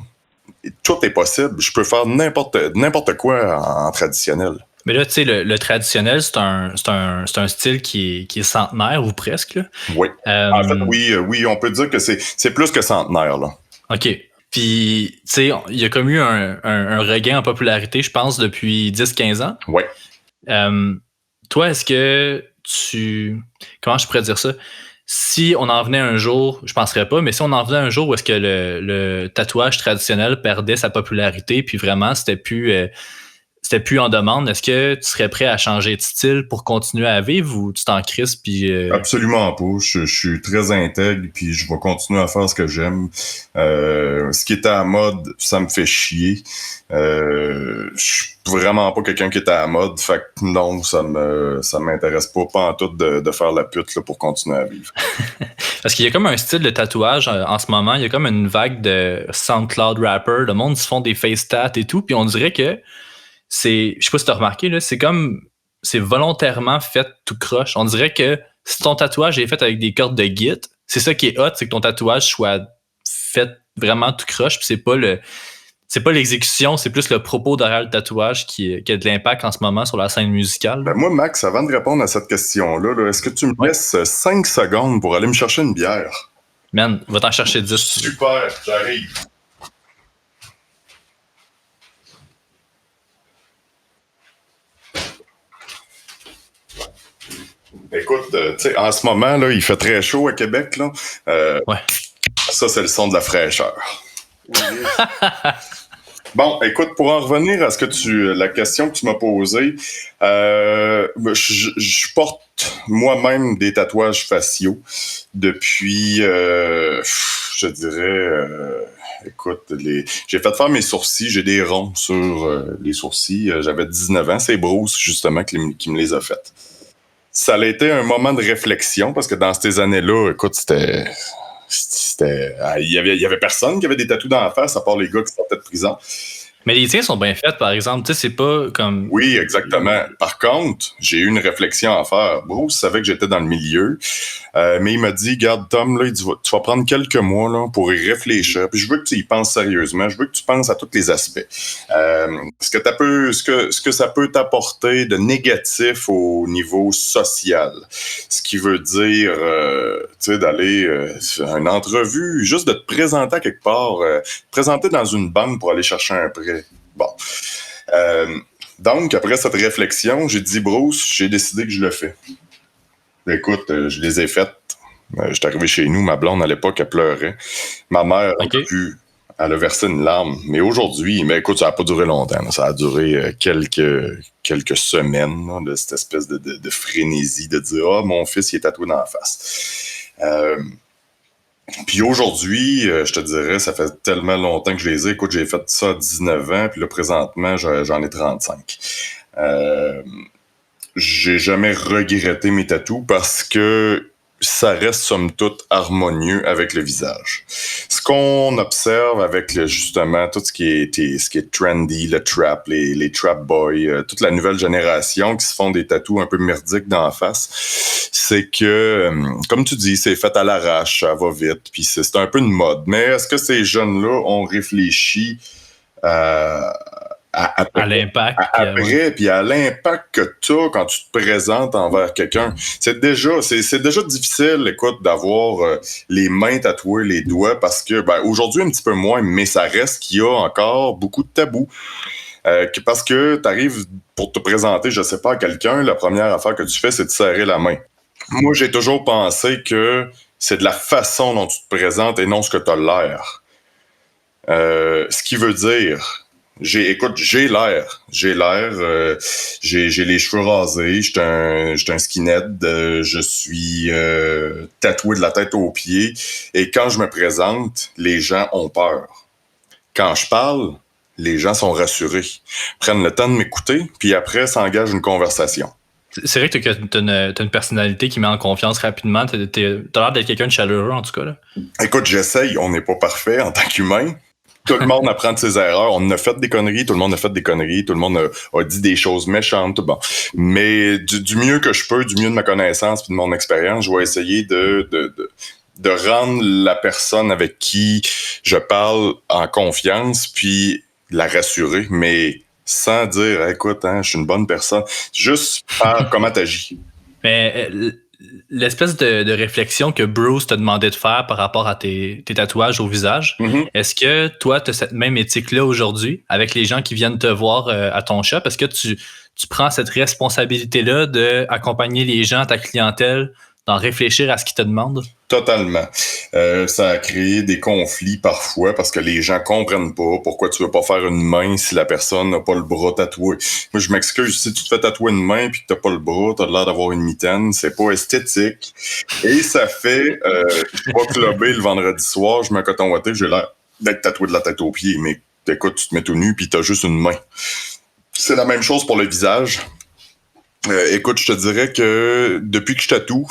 tout est possible. Je peux faire n'importe quoi en traditionnel. Mais là, tu sais, le traditionnel, c'est un style qui est centenaire ou presque. Là. Oui. En fait, oui, on peut dire que c'est plus que centenaire, là. OK. Puis, tu sais, il y a comme eu un regain en popularité, je pense, depuis 10-15 ans. Oui. Toi, est-ce que comment je pourrais dire ça? Si on en venait un jour, je penserais pas, mais si on en venait un jour où est-ce que le tatouage traditionnel perdait sa popularité, puis vraiment, c'était plus en demande, est-ce que tu serais prêt à changer de style pour continuer à vivre ou tu t'en crisses? Puis Absolument pas. Je suis très intègre puis je vais continuer à faire ce que j'aime. Ce qui est à la mode, ça me fait chier. Je suis vraiment pas quelqu'un qui est à la mode. Fait que non, ça m'intéresse pas en tout de faire la pute là, pour continuer à vivre. Parce qu'il y a comme un style de tatouage en ce moment. Il y a comme une vague de SoundCloud rappers. Le monde se font des face tats et tout. Puis on dirait que je sais pas si t'as remarqué, là, c'est volontairement fait tout croche. On dirait que si ton tatouage est fait avec des cordes de git, c'est ça qui est hot, c'est que ton tatouage soit fait vraiment tout croche, puis c'est pas l'exécution, c'est plus le propos derrière le tatouage qui a de l'impact en ce moment sur la scène musicale. Ben moi, Max, avant de répondre à cette question-là, est-ce que tu me laisses 5 secondes pour aller me chercher une bière? Man, va t'en chercher 10. Super, j'arrive. Écoute, tu sais, en ce moment, là, il fait très chaud à Québec, là. Ouais. Ça, c'est le son de la fraîcheur. Bon, écoute, pour en revenir à la question que tu m'as posée, je porte moi-même des tatouages faciaux depuis, je dirais, écoute, j'ai fait faire mes sourcils, j'ai des ronds sur les sourcils. J'avais 19 ans, c'est Bruce, justement, qui me les a faites. Ça a été un moment de réflexion parce que dans ces années-là, écoute, il y avait personne qui avait des tatous dans la face à part les gars qui sortaient de prison. Mais les tiens sont bien faits, par exemple. Tu sais, c'est pas comme... Oui, exactement. Par contre, j'ai eu une réflexion à faire. Bruce savait que j'étais dans le milieu, mais il m'a dit, garde Tom, là, tu vas prendre quelques mois là, pour y réfléchir. Puis je veux que tu y penses sérieusement. Je veux que tu penses à tous les aspects. Ce que ça peut t'apporter de négatif au niveau social. Ce qui veut dire, tu sais, d'aller à une entrevue, juste de te présenter à quelque part, te présenter dans une banque pour aller chercher un prêt. Bon. Donc, après cette réflexion, j'ai dit, Bruce, j'ai décidé que je le fais. Écoute, je les ai faites. J'étais arrivé chez nous, ma blonde à l'époque, elle pleurait. Ma mère, elle a versé une larme. Mais aujourd'hui, mais écoute, ça n'a pas duré longtemps. Là. Ça a duré quelques semaines, là, de cette espèce de frénésie de dire, ah, mon fils, il est tatoué dans la face. Puis aujourd'hui, je te dirais, ça fait tellement longtemps que je les ai. Écoute, j'ai fait ça à 19 ans, puis là, présentement, j'en ai 35. J'ai jamais regretté mes tatous parce que ça reste, somme toute, harmonieux avec le visage. Ce qu'on observe avec, justement, tout ce qui est trendy, le trap, les trap boys, toute la nouvelle génération qui se font des tatous un peu merdiques dans la face, c'est que, comme tu dis, c'est fait à l'arrache, ça va vite, puis c'est un peu une mode. Mais est-ce que ces jeunes-là ont réfléchi à l'impact. Après, puis à l'impact que tu as quand tu te présentes envers quelqu'un. C'est déjà difficile, écoute, d'avoir les mains tatouées, les doigts, parce que, aujourd'hui, un petit peu moins, mais ça reste qu'il y a encore beaucoup de tabous. Parce que tu arrives pour te présenter, je sais pas, à quelqu'un, la première affaire que tu fais, c'est de serrer la main. Moi, j'ai toujours pensé que c'est de la façon dont tu te présentes et non ce que tu as l'air. Ce qui veut dire... J'ai l'air, j'ai les cheveux rasés, j'étais un skinhead, je suis tatoué de la tête aux pieds, et quand je me présente, les gens ont peur. Quand je parle, les gens sont rassurés, prennent le temps de m'écouter, puis après s'engagent une conversation. C'est vrai que t'as une personnalité qui met en confiance rapidement, t'as l'air d'être quelqu'un de chaleureux en tout cas. Là. Écoute, j'essaye, on n'est pas parfait en tant qu'humain. Tout le monde apprend de ses erreurs. On a fait des conneries, tout le monde a fait des conneries, tout le monde a dit des choses méchantes. Bon. Mais du mieux que je peux, du mieux de ma connaissance et de mon expérience, je vais essayer de rendre la personne avec qui je parle en confiance, puis la rassurer, mais sans dire, écoute, je suis une bonne personne. Juste par comment t'agis. Mais l'espèce de réflexion que Bruce t'a demandé de faire par rapport à tes tatouages au visage, est-ce que toi, tu as cette même éthique-là aujourd'hui avec les gens qui viennent te voir à ton shop? Est-ce que tu prends cette responsabilité-là d'accompagner les gens, ta clientèle, d'en réfléchir à ce qu'ils te demandent? Totalement. Ça a créé des conflits parfois parce que les gens comprennent pas pourquoi tu veux pas faire une main si la personne n'a pas le bras tatoué. Moi, je m'excuse, si tu te fais tatouer une main puis que t'as pas le bras, t'as l'air d'avoir une mitaine, c'est pas esthétique. Et ça fait, je vais clubber le vendredi soir, je mets un coton ouaté, j'ai l'air d'être tatoué de la tête aux pieds, mais écoute, tu te mets tout nu puis t'as juste une main. C'est la même chose pour le visage. Écoute, je te dirais que depuis que je tatoue,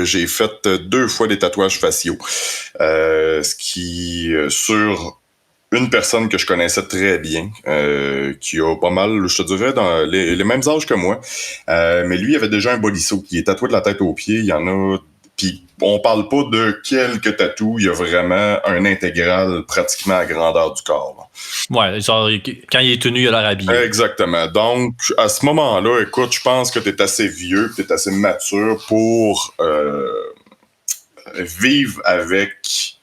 j'ai fait 2 fois des tatouages faciaux. Ce qui, sur une personne que je connaissais très bien, qui a pas mal, je te dirais, dans les mêmes âges que moi. Mais lui, il avait déjà un bodysuit. Il est tatoué de la tête aux pieds. Il y en a... Puis on parle pas de quelques tatous. Il y a vraiment un intégral pratiquement à grandeur du corps. Là. Ouais, genre, quand il est tenu, il a l'air habillé. Exactement. Donc, à ce moment-là, écoute, je pense que tu es assez vieux, tu es assez mature pour vivre avec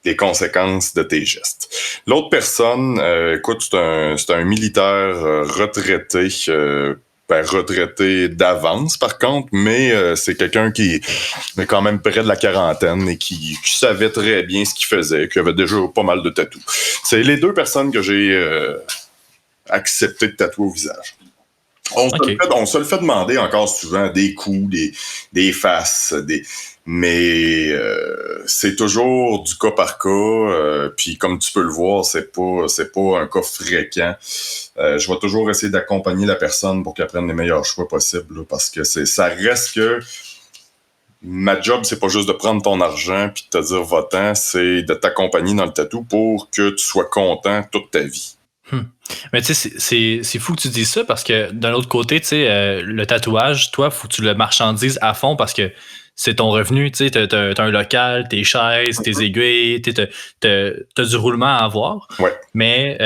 les conséquences de tes gestes. L'autre personne, écoute, c'est un militaire retraité, retraité d'avance par contre, mais c'est quelqu'un qui est quand même près de la quarantaine et qui savait très bien ce qu'il faisait, qui avait déjà pas mal de tatous. C'est les 2 personnes que j'ai accepté de tatouer au visage. On se le fait demander encore souvent des coups, des faces, mais c'est toujours du cas par cas. Puis comme tu peux le voir, c'est pas un cas fréquent. Je vais toujours essayer d'accompagner la personne pour qu'elle prenne les meilleurs choix possibles, là, parce que ça reste que ma job, c'est pas juste de prendre ton argent puis de te dire va-t'en, c'est de t'accompagner dans le tatou pour que tu sois content toute ta vie. Mais tu sais, c'est fou que tu dises ça parce que d'un autre côté, tu sais, le tatouage, toi, faut que tu le marchandises à fond parce que c'est ton revenu. Tu sais, t'as un local, tes chaises, tes aiguilles, t'as du roulement à avoir. Ouais. Mais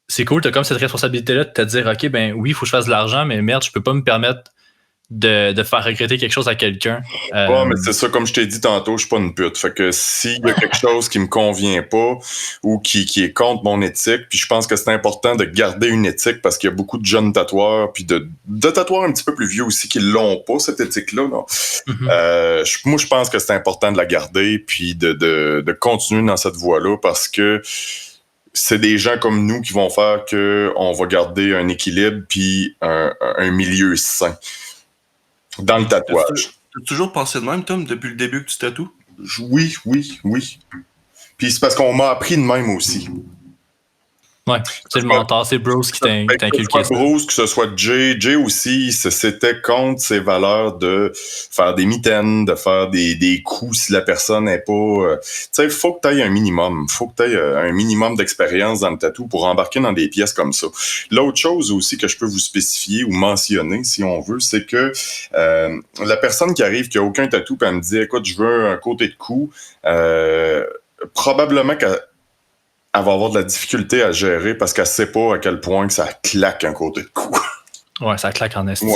c'est cool, t'as comme cette responsabilité-là de te dire, OK, ben oui, il faut que je fasse de l'argent, mais merde, je peux pas me permettre de faire regretter quelque chose à quelqu'un. Ouais, mais c'est ça, comme je t'ai dit tantôt, je suis pas une pute. Fait que s'il y a quelque chose qui me convient pas ou qui est contre mon éthique, puis je pense que c'est important de garder une éthique parce qu'il y a beaucoup de jeunes tatoueurs, puis de tatoueurs un petit peu plus vieux aussi qui l'ont pas, cette éthique-là. Non? Moi, je pense que c'est important de la garder, puis de continuer dans cette voie-là parce que c'est des gens comme nous qui vont faire qu'on va garder un équilibre puis un milieu sain. Dans le tatouage. T'as toujours pensé de même, Tom, depuis le début que tu tatoues? Oui. Puis c'est parce qu'on m'a appris de même aussi. Ouais, c'est le mentor, c'est Bruce qui t'a inculqué ça. Que ce soit Bruce, que ce soit Jay. Jay aussi, c'était contre ses valeurs de faire des mitaines, de faire des coups si la personne n'est pas... tu sais, il faut que tu aies un minimum. faut que tu aies un minimum d'expérience dans le tatou pour embarquer dans des pièces comme ça. L'autre chose aussi que je peux vous spécifier ou mentionner, si on veut, c'est que la personne qui arrive, qui n'a aucun tatou, puis elle me dit « Écoute, je veux un côté de cou. » Probablement qu'elle va avoir de la difficulté à gérer parce qu'elle sait pas à quel point que ça claque un côté de cou. Ouais, ça claque en esti. Ouais.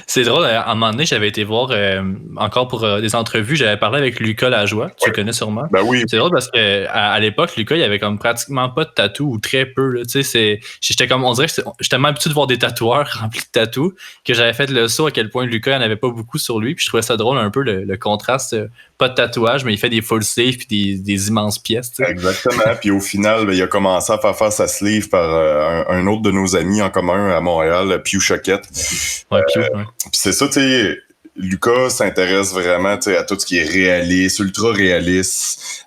C'est drôle, à un moment donné, j'avais été voir, encore pour des entrevues, j'avais parlé avec Lucas Lajoie, tu le connais sûrement. Ben oui. C'est drôle parce que à l'époque, Lucas, il avait comme pratiquement pas de tatou ou très peu. Là, j'étais comme, on dirait que j'étais tellement habitué de voir des tatoueurs remplis de tatous que j'avais fait le saut à quel point Lucas n'en avait pas beaucoup sur lui. Puis je trouvais ça drôle un peu le contraste, pas de tatouage, mais il fait des full sleeves puis des immenses pièces. T'sais. Exactement. Puis au final, ben, il a commencé à faire sa sleeve par un autre de nos amis en commun à Montréal, Pew Choquette. Ouais, Pew, ouais. Puis c'est ça, tu sais, Lucas s'intéresse vraiment à tout ce qui est réaliste, ultra réaliste.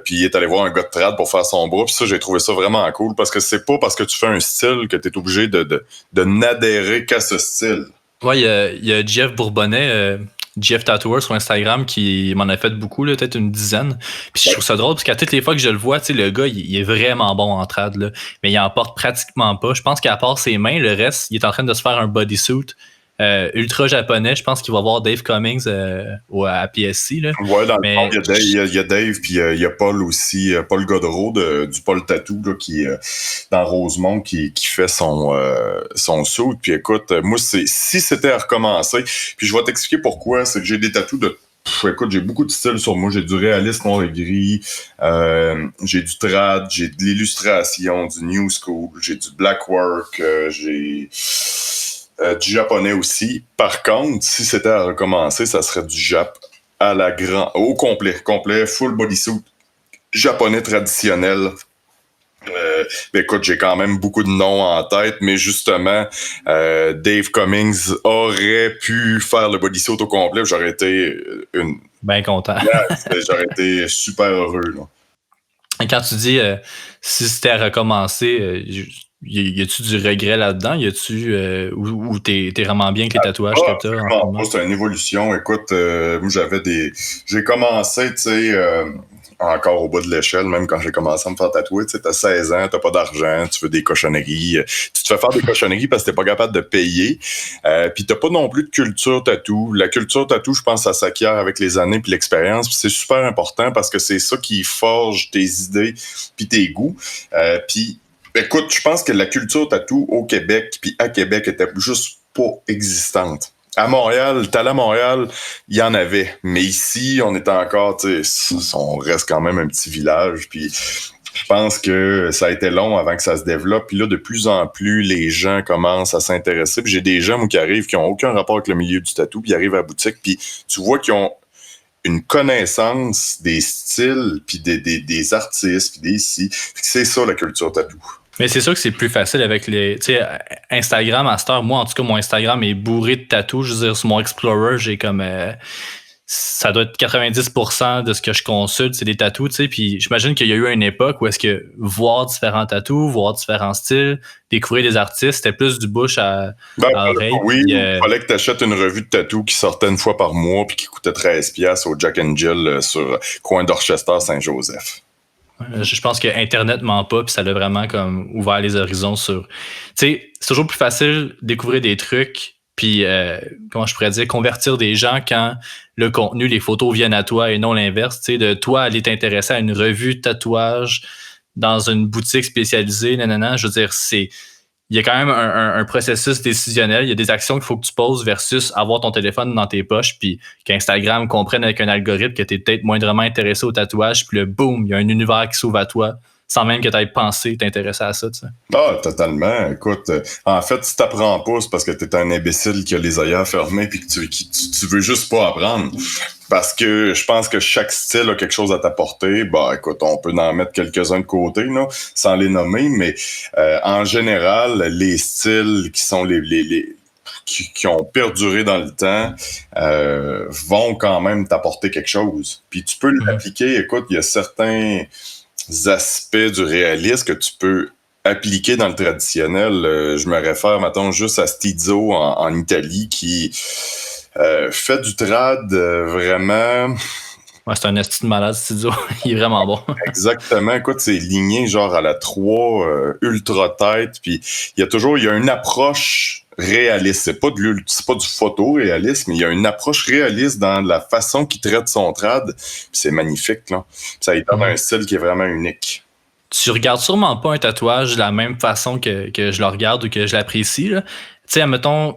Puis il est allé voir un gars de trad pour faire son bras. Puis ça, j'ai trouvé ça vraiment cool parce que c'est pas parce que tu fais un style que tu es obligé de n'adhérer qu'à ce style. Ouais, il y a Jeff Bourbonnais, Jeff Tattooer sur Instagram qui m'en a fait beaucoup, là, peut-être une dizaine. Puis je trouve ça drôle parce qu'à toutes les fois que je le vois, le gars, il est vraiment bon en trad, là, mais il en porte pratiquement pas. Je pense qu'à part ses mains, le reste, il est en train de se faire un bodysuit ultra japonais. Je pense qu'il va voir Dave Cummings à PSC. Là. Ouais, dans le fond, il y a Dave, puis il y a Paul aussi, Paul Godreau du Paul Tattoo là, qui dans Rosemont qui fait son suit. Puis écoute, moi, si c'était à recommencer, puis je vais t'expliquer pourquoi, c'est que j'ai des tatous de... écoute, j'ai beaucoup de styles sur moi. J'ai du réaliste noir et gris, j'ai du trad, j'ai de l'illustration, du new school, j'ai du black work, j'ai... du japonais aussi. Par contre, si c'était à recommencer, ça serait du Jap au complet, full bodysuit, japonais traditionnel. Écoute, j'ai quand même beaucoup de noms en tête, mais justement, Dave Cummings aurait pu faire le bodysuit au complet. J'aurais été bien content. J'aurais été super heureux. Là. Et quand tu dis si c'était à recommencer, y a-tu du regret là-dedans? Y a-tu ou t'es vraiment bien avec les tatouages que t'as? C'est une évolution. Écoute, moi j'ai commencé, tu sais, encore au bas de l'échelle, même quand j'ai commencé à me faire tatouer, tu sais, t'as 16 ans, t'as pas d'argent, tu veux des cochonneries. Tu te fais faire des cochonneries parce que t'es pas capable de payer. Puis t'as pas non plus de culture tatou. La culture tatou, je pense, ça s'acquiert avec les années puis l'expérience. Puis c'est super important parce que c'est ça qui forge tes idées puis tes goûts. Puis écoute, je pense que la culture tatou au Québec puis à Québec était juste pas existante. À Montréal, t'allais à Montréal, il y en avait. Mais ici, on est encore, tu sais, on reste quand même un petit village. Puis je pense que ça a été long avant que ça se développe. Puis là, de plus en plus, les gens commencent à s'intéresser. Puis j'ai des gens qui arrivent qui n'ont aucun rapport avec le milieu du tatou, puis ils arrivent à la boutique. Puis tu vois qu'ils ont une connaissance des styles, puis des artistes, puis c'est ça la culture tatou. Mais c'est sûr que c'est plus facile avec les. Tu sais, Instagram, à cette heure, moi, en tout cas, mon Instagram est bourré de tatous. Je veux dire, sur mon Explorer, j'ai comme. Ça doit être 90% de ce que je consulte, c'est des tatous, tu sais. Puis j'imagine qu'il y a eu une époque où est-ce que voir différents tatous, voir différents styles, découvrir des artistes, c'était plus du bouche à oreille. Oui, il fallait que tu achètes une revue de tatous qui sortait une fois par mois puis qui coûtait 13$ au Jack and Jill sur coin d'Orchester Saint-Joseph. Je pense que Internet ment pas, puis ça a vraiment comme ouvert les horizons sur. Tu sais, c'est toujours plus facile de découvrir des trucs, puis comment je pourrais dire, convertir des gens quand le contenu, les photos viennent à toi et non l'inverse. Tu sais, de toi aller t'intéresser à une revue de tatouage dans une boutique spécialisée, nanana. Je veux dire, il y a quand même un processus décisionnel. Il y a des actions qu'il faut que tu poses versus avoir ton téléphone dans tes poches, puis qu'Instagram comprenne avec un algorithme que tu es peut-être moindrement intéressé au tatouage, puis le boom, il y a un univers qui s'ouvre à toi, sans même que tu aies pensé t'intéresser à ça. Tu sais. Ah, totalement. Écoute, en fait, si t'apprends pas, c'est parce que t'es un imbécile qui a les œillères fermés puis que tu veux juste pas apprendre. Parce que je pense que chaque style a quelque chose à t'apporter. Bah, écoute, on peut en mettre quelques-uns de côté, là, sans les nommer, mais en général, les styles qui sont qui ont perduré dans le temps vont quand même t'apporter quelque chose. Puis tu peux l'appliquer. Écoute, il y a certains aspects du réalisme que tu peux appliquer dans le traditionnel. Je me réfère, mettons, juste à Stizzo en Italie qui fait du trad vraiment... Ouais, c'est un esti de malade, Studio. Il est vraiment bon. Exactement. Écoute, c'est ligné genre à la 3, ultra tête. Puis il y a une approche réaliste. C'est pas du photoréalisme, mais il y a une approche réaliste dans la façon qu'il traite son trad. Puis c'est magnifique, là. Puis ça lui donne un style qui est vraiment unique. Tu regardes sûrement pas un tatouage de la même façon que je le regarde ou que je l'apprécie. Tu sais, admettons,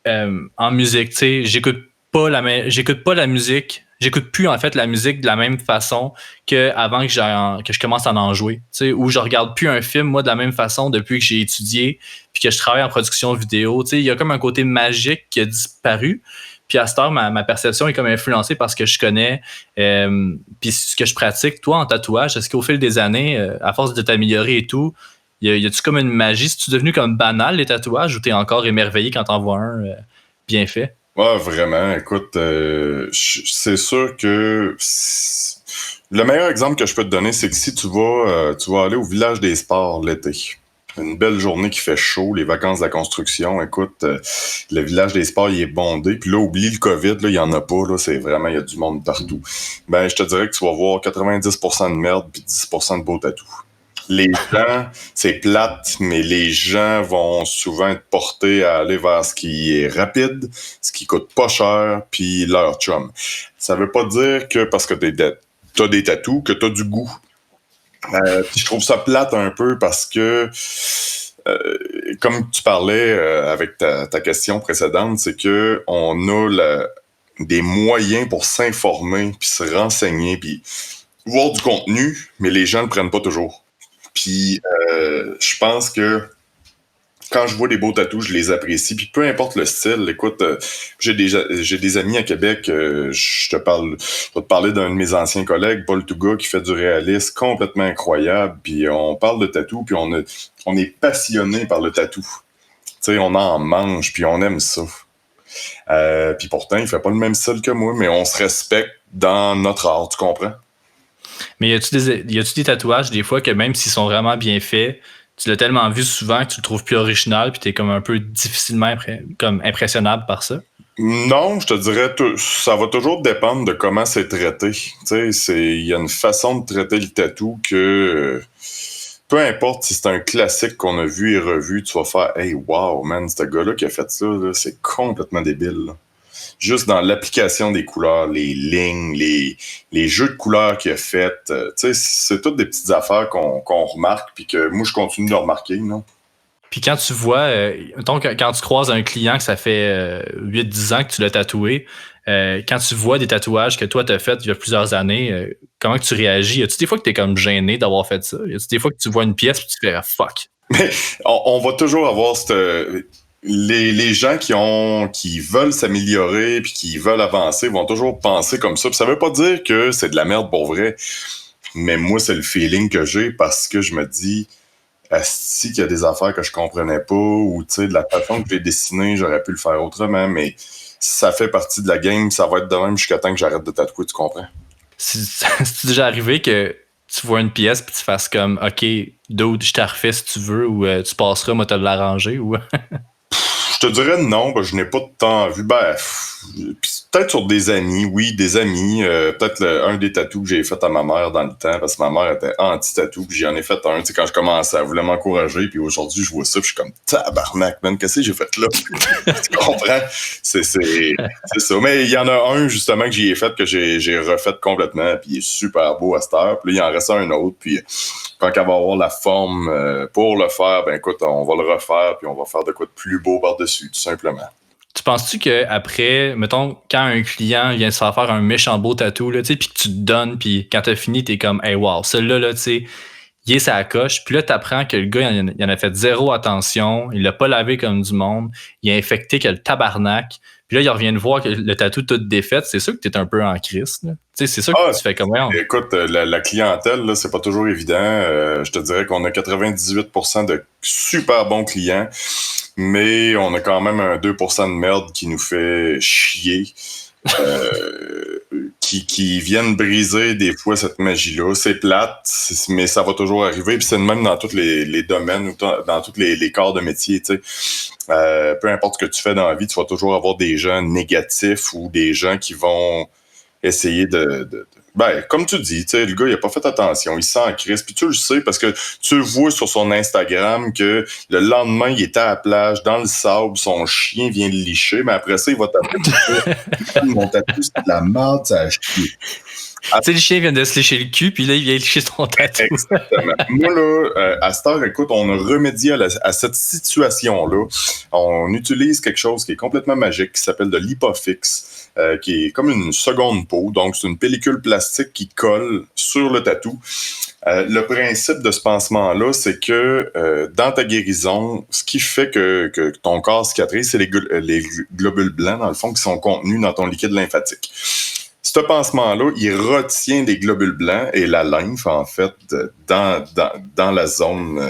en musique, tu sais, j'écoute pas la musique. J'écoute plus en fait la musique de la même façon qu'avant que je commence à en jouer. Tu sais, ou je regarde plus un film, moi, de la même façon depuis que j'ai étudié puis que je travaille en production vidéo. Tu sais, il y a comme un côté magique qui a disparu. Puis à cette heure, ma perception est comme influencée par ce que je connais puis ce que je pratique. Toi, en tatouage, est-ce qu'au fil des années, à force de t'améliorer et tout, y a-tu comme une magie? C'est-tu devenu comme banal, les tatouages, ou t'es encore émerveillé quand t'en vois un bien fait? Ouais, vraiment. Écoute, c'est sûr que le meilleur exemple que je peux te donner, c'est que si tu vas aller au village des sports l'été, une belle journée qui fait chaud, les vacances de la construction, écoute, le village des sports, il est bondé. Puis là, oublie le COVID, là, il y en a pas, là, c'est vraiment, il y a du monde partout. Ben, je te dirais que tu vas voir 90% de merde puis 10% de beaux tatous. Les gens, c'est plate, mais les gens vont souvent être portés à aller vers ce qui est rapide, ce qui coûte pas cher, puis leur chum. Ça veut pas dire que parce que t'as des tatous, que t'as du goût. Puis je trouve ça plate un peu parce que, comme tu parlais avec ta question précédente, c'est que on a des moyens pour s'informer, puis se renseigner, puis voir du contenu, mais les gens le prennent pas toujours. Puis je pense que quand je vois des beaux tatous, je les apprécie. Puis peu importe le style, écoute, j'ai des amis à Québec, je vais te parler d'un de mes anciens collègues, Paul Touga, qui fait du réalisme complètement incroyable. Puis on parle de tatou, puis on est passionné par le tatou. Tu sais, on en mange, puis on aime ça. Puis pourtant, il fait pas le même style que moi, mais on se respecte dans notre art, tu comprends? Mais y a-tu des tatouages, des fois, que même s'ils sont vraiment bien faits, tu l'as tellement vu souvent que tu le trouves plus original puis t'es comme un peu difficilement comme impressionnable par ça? Non, je te dirais, ça va toujours dépendre de comment c'est traité. Tu sais, il y a une façon de traiter le tatou que peu importe si c'est un classique qu'on a vu et revu, tu vas faire « Hey, wow, man, ce gars-là qui a fait ça, là, c'est complètement débile. » Là. Juste dans l'application des couleurs, les lignes, les jeux de couleurs qu'il a fait, tu sais, c'est toutes des petites affaires qu'on remarque puis que moi, je continue de le remarquer, non? Puis quand tu vois, mettons, quand tu croises un client que ça fait 8-10 ans que tu l'as tatoué, quand tu vois des tatouages que toi t'as fait il y a plusieurs années, comment que tu réagis? Y a-tu des fois que t'es comme gêné d'avoir fait ça? Y a-tu des fois que tu vois une pièce et tu fais fuck? Mais on va toujours avoir les gens qui veulent s'améliorer puis qui veulent avancer vont toujours penser comme ça. Puis ça veut pas dire que c'est de la merde pour vrai. Mais moi, c'est le feeling que j'ai parce que je me dis asti qu'il y a des affaires que je comprenais pas ou tu sais, de la façon que j'ai dessiné, j'aurais pu le faire autrement, mais ça fait partie de la game, ça va être de même jusqu'à temps que j'arrête de tatouer, tu comprends? C'est déjà arrivé que tu vois une pièce puis tu fasses comme OK, dude, je t'en refais si tu veux ou tu passeras, moi te l'arranger ou. Je te dirais non, je n'ai pas de temps vu. Peut-être sur des amis, oui, des amis. Peut-être un des tatous que j'ai fait à ma mère dans le temps, parce que ma mère était anti-tatou, puis j'en ai fait un, tu sais, quand je commençais, elle voulait m'encourager, puis aujourd'hui, je vois ça, puis je suis comme, tabarnak, man, qu'est-ce que j'ai fait là? Tu comprends? C'est ça. Mais il y en a un, justement, que j'y ai fait, que j'ai refait complètement, puis il est super beau à cette heure, puis là, il en reste un autre, puis quand elle va avoir la forme pour le faire, ben écoute, on va le refaire, puis on va faire de quoi de plus beau par-dessus, tout simplement. Tu penses-tu qu'après, mettons, quand un client vient se faire un méchant beau tatou, là, puis que tu te donnes, puis quand t'as fini, t'es comme, hey, wow, celui-là, là, tu sais, il est sa coche. Puis là, t'apprends que le gars, il en a fait zéro attention, il l'a pas lavé comme du monde, il a infecté que le tabarnak. Puis là, il revient de voir que le tatou tout défait. C'est sûr que t'es un peu en crise, là. Tu sais, c'est sûr que tu fais comme... Écoute, la clientèle, là, c'est pas toujours évident. Je te dirais qu'on a 98% de super bons clients, mais on a quand même un 2% de merde qui nous fait chier. Qui viennent briser des fois cette magie-là. C'est plate, mais ça va toujours arriver. Puis c'est le même dans tous les domaines ou dans tous les corps de métier. Tu sais. Peu importe ce que tu fais dans la vie, tu vas toujours avoir des gens négatifs ou des gens qui vont essayer comme tu dis, tu sais, le gars, il a pas fait attention, il sent en crise, puis tu le sais parce que tu le vois sur son Instagram que le lendemain, il était à la plage, dans le sable, son chien vient le licher, mais après ça, il va taper. Mon tatou, c'est de la merde, ça a chié. Tu sais, le chien vient de se lécher le cul, puis là, il vient licher son tatou. Exactement. Moi, là, à cette heure, écoute, on a remédié à cette situation-là. On utilise quelque chose qui est complètement magique, qui s'appelle de l'Hypofix. Qui est comme une seconde peau. Donc, c'est une pellicule plastique qui colle sur le tatou. Le principe de ce pansement-là, c'est que dans ta guérison, ce qui fait que ton corps cicatrise, c'est les globules blancs, dans le fond, qui sont contenus dans ton liquide lymphatique. Ce pansement-là, il retient les globules blancs et la lymphe, en fait, dans la zone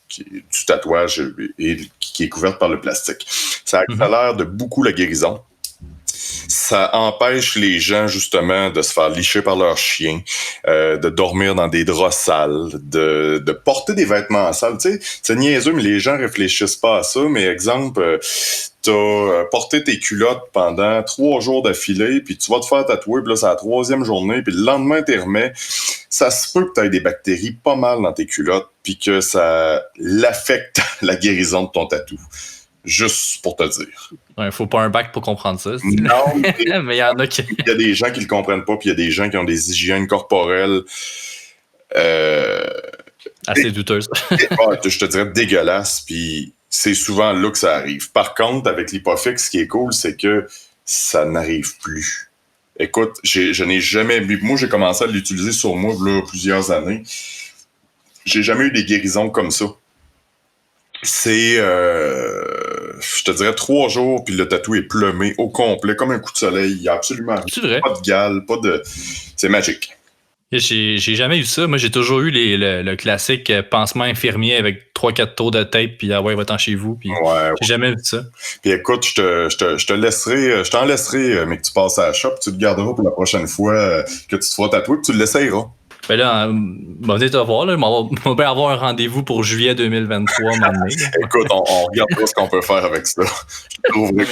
du tatouage et qui est couverte par le plastique. Ça accélère de beaucoup la guérison. Ça empêche les gens, justement, de se faire licher par leur chien, de dormir dans des draps sales, de porter des vêtements sales. Tu sais, c'est niaiseux, mais les gens réfléchissent pas à ça. Mais exemple, t'as porté tes culottes pendant 3 jours d'affilée, puis tu vas te faire tatouer, puis là, c'est la 3e journée, puis le lendemain, t'es remets. Ça se peut que t'aies des bactéries pas mal dans tes culottes, puis que ça l'affecte la guérison de ton tatou. Juste pour te dire. Ouais, faut pas un bac pour comprendre ça. Non, mais il y en a qui... Il y a des gens qui le comprennent pas, puis il y a des gens qui ont des hygiènes corporelles assez douteuses. Je te dirais dégueulasses, puis c'est souvent là que ça arrive. Par contre, avec l'Hypofix, ce qui est cool, c'est que ça n'arrive plus. Écoute, je n'ai jamais... Moi, j'ai commencé à l'utiliser sur moi là, plusieurs années. J'ai jamais eu des guérisons comme ça. C'est, je te dirais, 3 jours, puis le tatou est plumé au complet, comme un coup de soleil. Il n'y a absolument pas de gale, pas de... C'est magique. J'ai jamais eu ça. Moi, j'ai toujours eu le classique pansement infirmier avec 3-4 tours de tape, puis ouais, va-t'en chez vous. Puis j'ai jamais vu ça. Puis écoute, je t'en laisserai, mais que tu passes à la shop, tu le garderas pour la prochaine fois que tu te feras tatouer, puis tu l'essayeras. Ben là, venez te voir, là. On va bien avoir un rendez-vous pour juillet 2023 maintenant. Écoute, on regardera ce qu'on peut faire avec ça. Je trouverai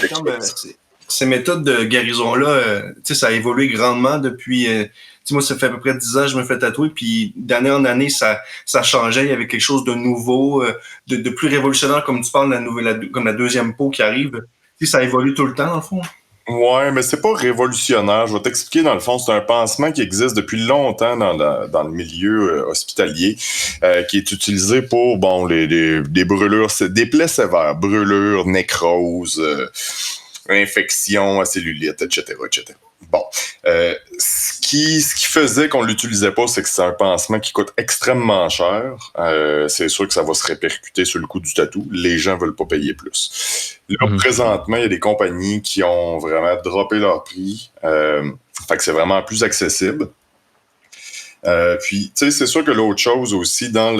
ces méthodes de guérison-là, ça a évolué grandement depuis... moi, ça fait à peu près 10 ans que je me fais tatouer, puis d'année en année, ça changeait. Il y avait quelque chose de nouveau, de plus révolutionnaire, comme tu parles, comme la 2e peau qui arrive. Ça évolue tout le temps, dans le fond. Ouais, mais c'est pas révolutionnaire. Je vais t'expliquer, dans le fond, c'est un pansement qui existe depuis longtemps dans le milieu hospitalier, qui est utilisé pour, des brûlures, des plaies sévères, brûlures, nécroses, infections à cellulite, etc., etc. Bon, ce qui faisait qu'on l'utilisait pas, c'est que c'est un pansement qui coûte extrêmement cher. C'est sûr que ça va se répercuter sur le coût du tatou. Les gens veulent pas payer plus. Là, présentement, il y a des compagnies qui ont vraiment droppé leur prix. Fait que c'est vraiment plus accessible. Puis, tu sais, c'est sûr que l'autre chose aussi dans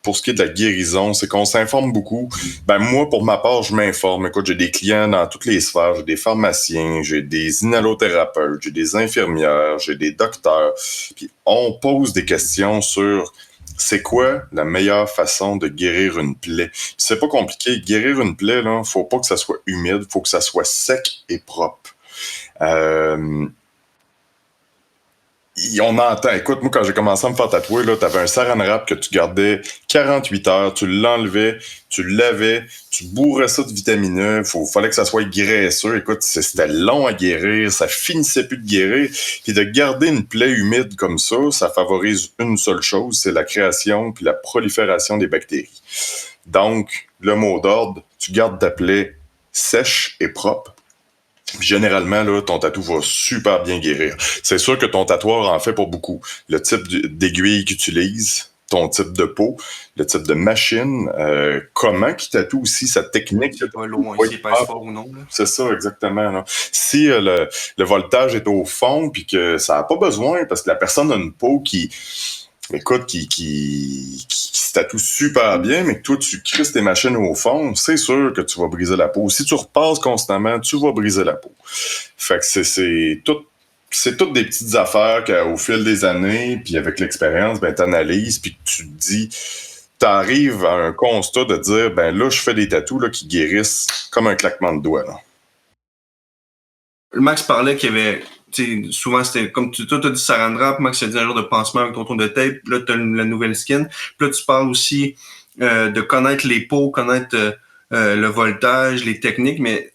pour ce qui est de la guérison, c'est qu'on s'informe beaucoup. Moi, pour ma part, je m'informe. Écoute, j'ai des clients dans toutes les sphères. J'ai des pharmaciens, j'ai des inhalothérapeutes, j'ai des infirmières, j'ai des docteurs. Puis on pose des questions sur c'est quoi la meilleure façon de guérir une plaie? C'est pas compliqué. Guérir une plaie, là, faut pas que ça soit humide, faut que ça soit sec et propre. On entend, écoute, moi, quand j'ai commencé à me faire tatouer, là, t'avais un saran wrap que tu gardais 48 heures, tu l'enlevais, tu le lavais, tu bourrais ça de vitamine E, fallait que ça soit graisseux. Écoute, c'était long à guérir, ça finissait plus de guérir. Puis de garder une plaie humide comme ça favorise une seule chose, c'est la création puis la prolifération des bactéries. Donc, le mot d'ordre, tu gardes ta plaie sèche et propre. Généralement, là, ton tatou va super bien guérir. C'est sûr que ton tatoueur en fait pas beaucoup. Le type d'aiguille qu'il utilise, ton type de peau, le type de machine, comment qu'il tatoue aussi, sa technique. C'est pas loin, s'il pèse fort ou non. Là. C'est ça, exactement. Là. Si le voltage est au fond puis que ça n'a pas besoin, parce que la personne a une peau qui se tatoue super bien, mais que toi, tu crisses tes machines au fond, c'est sûr que tu vas briser la peau. Si tu repasses constamment, tu vas briser la peau. Fait que c'est toutes des petites affaires qu'au fil des années, puis avec l'expérience, ben, t'analyses, puis tu te dis, t'arrives à un constat de dire, ben là, je fais des tatous là, qui guérissent comme un claquement de doigts. Là. Max parlait qu'il y avait... souvent, c'était comme toi, t'as dit saran wrap, Max a dit un genre de pansement avec ton tour de tape, là, t'as la nouvelle skin. Puis là, tu parles aussi de connaître les peaux, connaître le voltage, les techniques, mais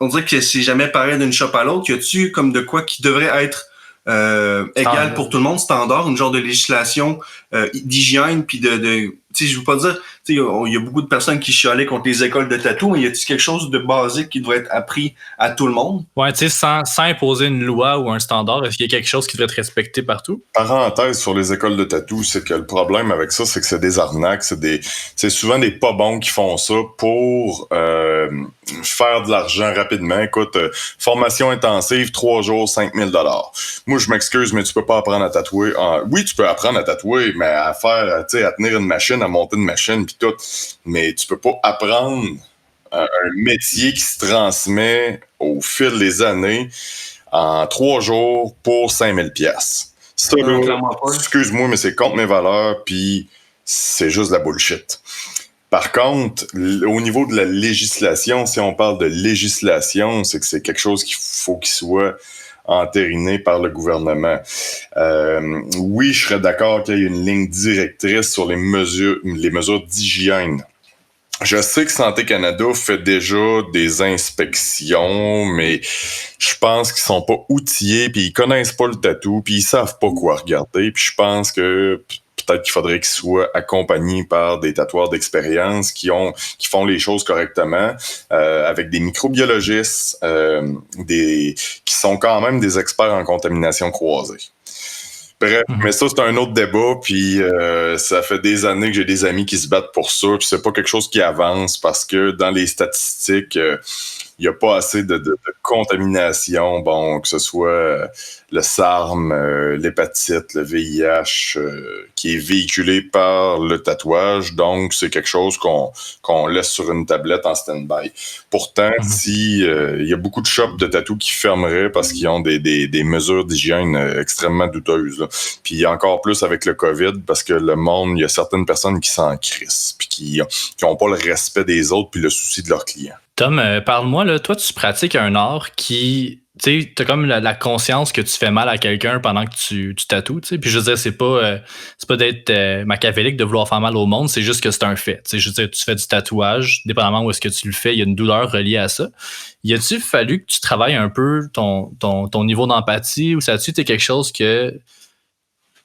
on dirait que c'est jamais pareil d'une shop à l'autre. Y a-tu comme de quoi qui devrait être égal pour tout le monde, standard, une genre de législation d'hygiène, puis tu sais, je veux pas dire, tu sais, il y a beaucoup de personnes qui chialaient contre les écoles de tatou, mais y a-t-il quelque chose de basique qui devrait être appris à tout le monde? Ouais, tu sais, sans imposer une loi ou un standard, est-ce qu'il y a quelque chose qui devrait être respecté partout? Parenthèse sur les écoles de tatou, c'est que le problème avec ça, c'est que c'est des arnaques, c'est souvent des pas bons qui font ça pour faire de l'argent rapidement. Écoute, formation intensive, 3 jours, 5 000 $. Moi, je m'excuse, mais tu peux pas apprendre à tatouer. Oui, tu peux apprendre à tatouer, mais à faire, tu sais, à tenir une machine, à monter une machine, puis tout. Mais tu peux pas apprendre un métier qui se transmet au fil des années en 3 jours pour 5 000 $. Ça, là, excuse-moi, mais c'est contre mes valeurs, puis c'est juste de la bullshit. Par contre, au niveau de la législation, si on parle de législation, c'est que c'est quelque chose qu'il faut qu'il soit entériné par le gouvernement. Oui, je serais d'accord qu'il y ait une ligne directrice sur les mesures d'hygiène. Je sais que Santé Canada fait déjà des inspections, mais je pense qu'ils sont pas outillés, puis ils connaissent pas le tatou, puis ils savent pas quoi regarder, puis je pense que peut-être qu'il faudrait qu'ils soient accompagnés par des tatoueurs d'expérience qui font les choses correctement, avec des microbiologistes, qui sont quand même des experts en contamination croisée. Bref, mais ça, c'est un autre débat, puis ça fait des années que j'ai des amis qui se battent pour ça, puis c'est pas quelque chose qui avance parce que dans les statistiques, il n'y a pas assez de contamination, bon, que ce soit le SARM, l'hépatite, le VIH, qui est véhiculé par le tatouage, donc c'est quelque chose qu'on laisse sur une tablette en stand-by. Pourtant, si il y a beaucoup de shops de tatou qui fermeraient parce qu'ils ont des mesures d'hygiène extrêmement douteuses, là. Puis encore plus avec le COVID, parce que le monde, il y a certaines personnes qui s'en crissent, puis qui n'ont pas le respect des autres, puis le souci de leurs clients. Tom, parle-moi, là, toi, tu pratiques un art qui, tu sais, t'as comme la conscience que tu fais mal à quelqu'un pendant que tu tatoues, tu sais. Puis je veux dire, c'est pas d'être machiavélique de vouloir faire mal au monde, c'est juste que c'est un fait. Tu sais, je veux dire, tu fais du tatouage, dépendamment où est-ce que tu le fais, il y a une douleur reliée à ça. Y a-tu fallu que tu travailles un peu ton niveau d'empathie, ou ça a-tu été quelque chose que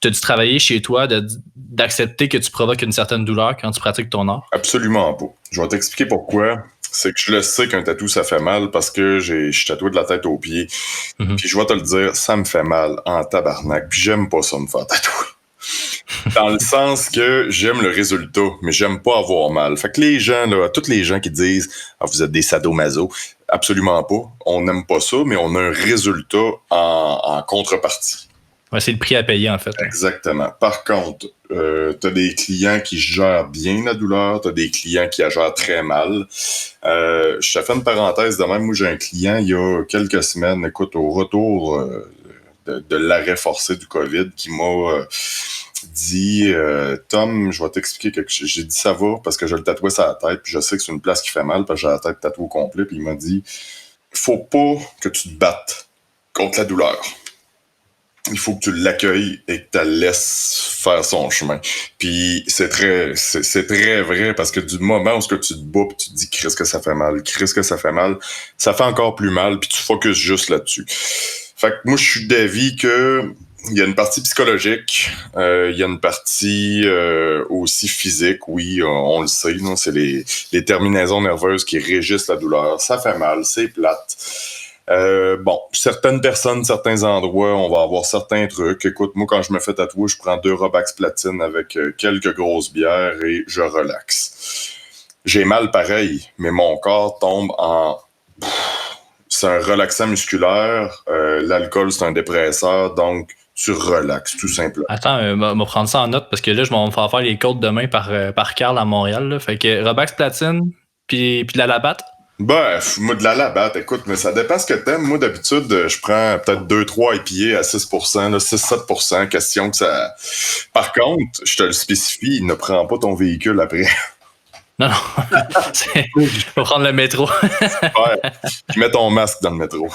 t'as dû travailler chez toi, d'accepter que tu provoques une certaine douleur quand tu pratiques ton art? Absolument pas. Je vais t'expliquer pourquoi. C'est que je le sais qu'un tatou, ça fait mal parce que je suis tatoué de la tête aux pieds. Puis je vais te le dire, ça me fait mal en tabarnak. Puis j'aime pas ça me faire tatouer. Dans le sens que j'aime le résultat, mais j'aime pas avoir mal. Fait que les gens, là, tous les gens qui disent « Ah, vous êtes des sadomaso », absolument pas. On n'aime pas ça, mais on a un résultat en contrepartie. Ouais, c'est le prix à payer, en fait. Exactement. Par contre, t'as des clients qui gèrent bien la douleur, t'as des clients qui la gèrent très mal. Je te fais une parenthèse de même. Moi, j'ai un client, il y a quelques semaines, écoute, au retour de l'arrêt forcé du COVID, qui m'a dit Tom, je vais t'expliquer quelque chose. J'ai dit ça va parce que je le tatouais sur la tête, puis je sais que c'est une place qui fait mal parce que j'ai la tête tatouée au complet, puis il m'a dit faut pas que tu te battes contre la douleur. Il faut que tu l'accueilles et que tu la laisses faire son chemin. Puis c'est très vrai parce que du moment où tu te bats pis tu te dis Christ que ça fait mal, ça fait encore plus mal puis tu focuses juste là-dessus. Fait que moi je suis d'avis que il y a une partie psychologique, il y a une partie aussi physique, oui, on le sait, non, c'est les terminaisons nerveuses qui régissent la douleur. Ça fait mal, c'est plate. Bon, certaines personnes, certains endroits, on va avoir certains trucs. Écoute, moi, quand je me fais tatouer, je prends 2 Robax platine avec quelques grosses bières et je relaxe. J'ai mal pareil, mais mon corps tombe en... C'est un relaxant musculaire. L'alcool, c'est un dépresseur, donc tu relaxes, tout simplement. Attends, on va prendre ça en note parce que là, je vais me faire les côtes demain par Carl à Montréal. Là. Fait que Robax platine, puis de la labatte. Moi, de la labatte, écoute, mais ça dépend ce que t'aimes. Moi, d'habitude, je prends peut-être 2-3 IPA à 6%, là, 6-7%, question que ça... Par contre, je te le spécifie, ne prends pas ton véhicule après. Non. Faut prendre le métro. Ouais. Puis mets ton masque dans le métro.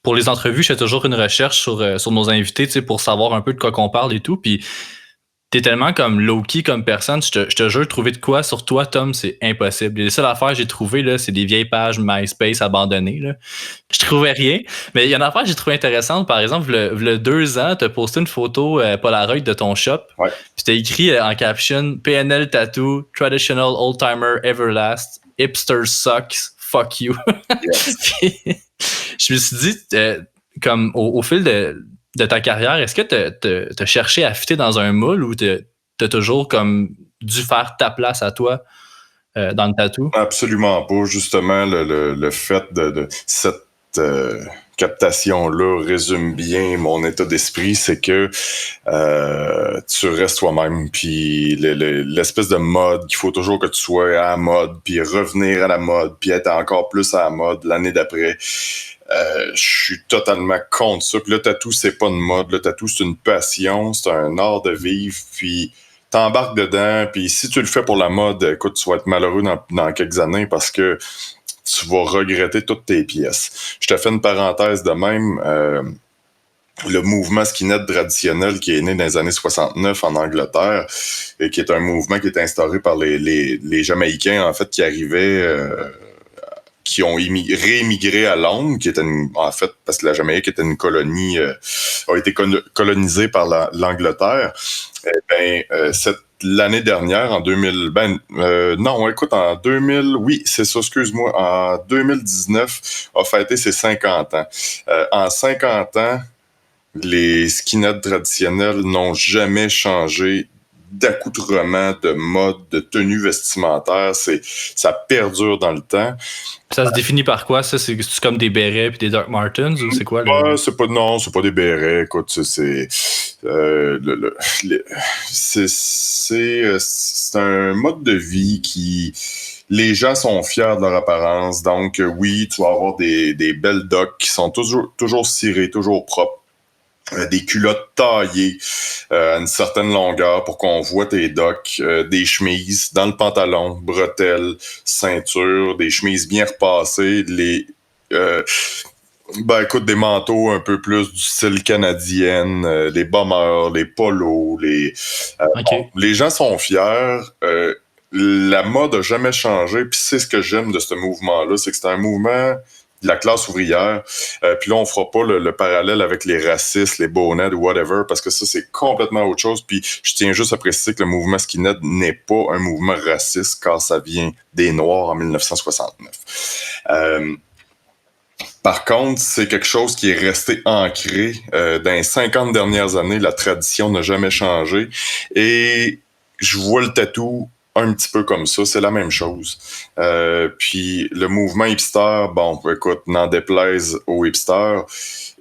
Pour les entrevues, je fais toujours une recherche sur nos invités, tu sais, pour savoir un peu de quoi qu'on parle et tout. Puis t'es tellement comme low-key comme personne, je te jure, trouver de quoi sur toi, Tom, c'est impossible. Les seules affaires que j'ai trouvées, là, c'est des vieilles pages MySpace abandonnées. Là. Je trouvais rien. Mais il y a une affaire que j'ai trouvé intéressante. Par exemple, le 2 ans, t'as posté une photo Polaroid de ton shop. Ouais. Puis t'as écrit en caption PNL Tattoo, Traditional Oldtimer Everlast, Hipster Sucks, fuck you. Yes. Puis, je me suis dit, comme au fil de ta carrière, est-ce que t'as cherché à fitter dans un moule ou t'as toujours comme dû faire ta place à toi dans le tatou? Absolument pas. Justement, le fait de cette captation-là résume bien mon état d'esprit, c'est que tu restes toi-même, puis l'espèce de mode qu'il faut toujours que tu sois à la mode, puis revenir à la mode, puis être encore plus à la mode l'année d'après. Je suis totalement contre ça. Puis le tatou, c'est pas une mode. Le tatou, c'est une passion, c'est un art de vivre, puis t'embarques dedans, puis si tu le fais pour la mode, écoute, tu vas être malheureux dans quelques années parce que tu vas regretter toutes tes pièces. Je te fais une parenthèse de même. Le mouvement skinhead traditionnel qui est né dans les années 69 en Angleterre et qui est un mouvement qui est instauré par les Jamaïcains, en fait, qui arrivaient... qui ont réémigré à Londres, qui était en fait, parce que la Jamaïque était une colonie, a été colonisée par l'Angleterre. L'année dernière, en 2000, en 2000, oui, c'est ça, excuse-moi, en 2019, a fêté ses 50 ans. En 50 ans, les skinheads traditionnels n'ont jamais changé d'accoutrement, de mode, de tenue vestimentaire. Ça perdure dans le temps. Ça se définit par quoi, ça? C'est comme des bérets puis des Doc Martens ou c'est quoi? C'est pas des bérets. Écoute, c'est un mode de vie qui... Les gens sont fiers de leur apparence. Donc, oui, tu vas avoir des belles docs qui sont toujours cirées, toujours propres. Des culottes taillées à une certaine longueur pour qu'on voit tes docks, des chemises dans le pantalon, bretelles, ceinture, des chemises bien repassées, écoute, des manteaux un peu plus du style canadienne, les bombers, les polos, Okay. Les gens sont fiers. La mode a jamais changé, puis c'est ce que j'aime de ce mouvement-là, c'est que c'est un mouvement de la classe ouvrière. Puis là, on fera pas le parallèle avec les racistes, les bonnets ou whatever, parce que ça, c'est complètement autre chose. Puis je tiens juste à préciser que le mouvement skinhead n'est pas un mouvement raciste, car ça vient des Noirs en 1969. Par contre, c'est quelque chose qui est resté ancré. Dans les 50 dernières années, la tradition n'a jamais changé. Et je vois le tatou un petit peu comme ça, c'est la même chose. Puis le mouvement hipster, bon, écoute, n'en déplaise aux hipsters,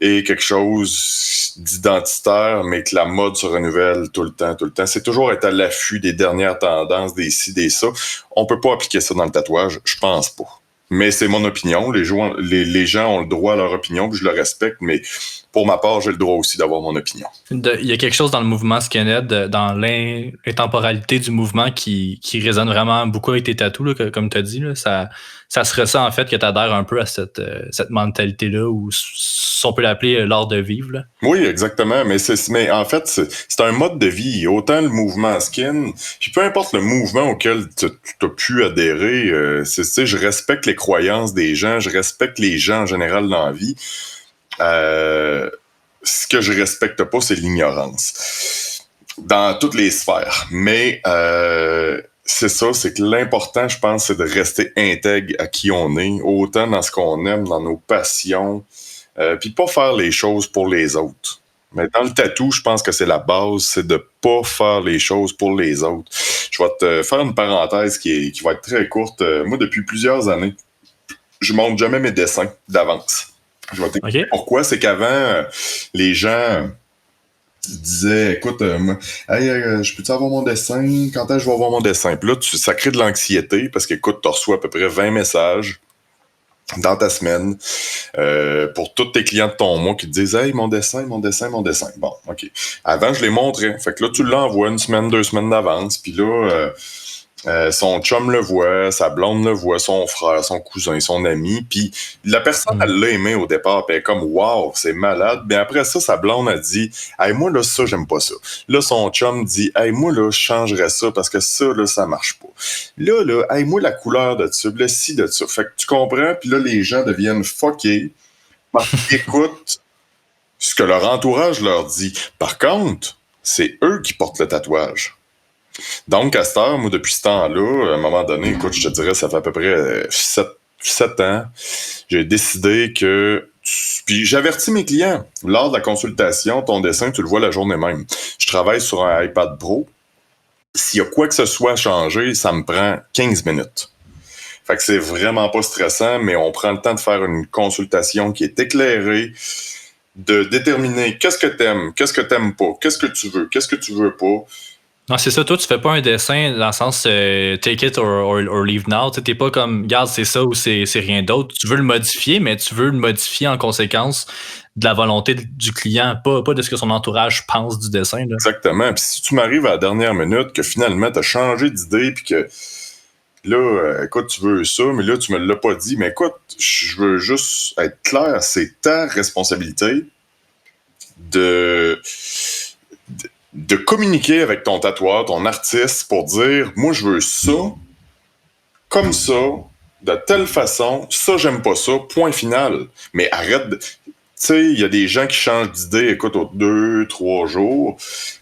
est quelque chose d'identitaire, mais que la mode se renouvelle tout le temps. C'est toujours être à l'affût des dernières tendances, des ci, des ça. On peut pas appliquer ça dans le tatouage, je pense pas. Mais c'est mon opinion. Les gens ont le droit à leur opinion, puis je le respecte, mais pour ma part, j'ai le droit aussi d'avoir mon opinion. Il y a quelque chose dans le mouvement skinhead, dans l'intemporalité du mouvement qui résonne vraiment beaucoup avec tes tatous, là, comme tu as dit. Là, ça se ressent en fait que tu adhères un peu à cette mentalité-là, ou si on peut l'appeler l'art de vivre. Là. Oui, exactement. Mais en fait, c'est un mode de vie. Autant le mouvement skin, puis peu importe le mouvement auquel tu as pu adhérer, je respecte les croyances des gens, je respecte les gens en général dans la vie. Ce que je respecte pas, c'est l'ignorance dans toutes les sphères. Mais c'est ça, c'est que l'important, je pense, c'est de rester intègre à qui on est, autant dans ce qu'on aime, dans nos passions, puis pas faire les choses pour les autres. Mais dans le tatou, je pense que c'est la base, c'est de pas faire les choses pour les autres. Je vais te faire une parenthèse qui va être très courte. Moi, depuis plusieurs années, je montre jamais mes dessins d'avance. Je vais t'expliquer pourquoi. C'est qu'avant, les gens disaient, écoute, je peux-tu avoir mon dessin? Quand est-ce que je vais avoir mon dessin? Puis là, ça crée de l'anxiété parce que, écoute, tu reçois à peu près 20 messages dans ta semaine pour tous tes clients de ton mois qui te disent « Hey, mon dessin. » Bon, OK. Avant, je les montrais. Fait que là, tu l'envoies 1 semaine, 2 semaines d'avance. Puis là... son chum le voit, sa blonde le voit, son frère, son cousin, son ami, puis la personne, elle l'a aimé au départ, puis elle est comme « Wow, c'est malade », mais après ça, sa blonde a dit « Hey, moi, là, ça, j'aime pas ça ». Là, son chum dit « Hey, moi, là, je changerais ça, parce que ça, là, ça marche pas ». Là, hey, moi, la couleur de ça, là, ci, de ça. Fait que tu comprends, puis là, les gens deviennent fuckés, parce qu'ils écoutent ce que leur entourage leur dit. Par contre, c'est eux qui portent le tatouage. Donc, à cette heure, moi, depuis ce temps-là, à un moment donné, écoute, je te dirais, ça fait à peu près 7 ans, j'ai décidé que... Puis j'avertis mes clients, lors de la consultation, ton dessin, tu le vois la journée même. Je travaille sur un iPad Pro. S'il y a quoi que ce soit à changer, ça me prend 15 minutes. Fait que c'est vraiment pas stressant, mais on prend le temps de faire une consultation qui est éclairée, de déterminer qu'est-ce que t'aimes pas, qu'est-ce que tu veux pas. Non, c'est ça. Toi, tu fais pas un dessin dans le sens take it or leave now. Tu t'es pas comme, regarde, c'est ça ou c'est rien d'autre. Tu veux le modifier, mais tu veux le modifier en conséquence de la volonté du client, pas de ce que son entourage pense du dessin. Là. Exactement. Puis si tu m'arrives à la dernière minute, que finalement, tu as changé d'idée, puis que là, écoute, tu veux ça, mais là, tu me l'as pas dit. Mais écoute, je veux juste être clair, c'est ta responsabilité de communiquer avec ton tatoueur, ton artiste, pour dire, moi, je veux ça, comme ça, de telle façon, ça, j'aime pas ça, point final. Mais arrête de... Tu sais, il y a des gens qui changent d'idée, écoute, aux 2-3 jours.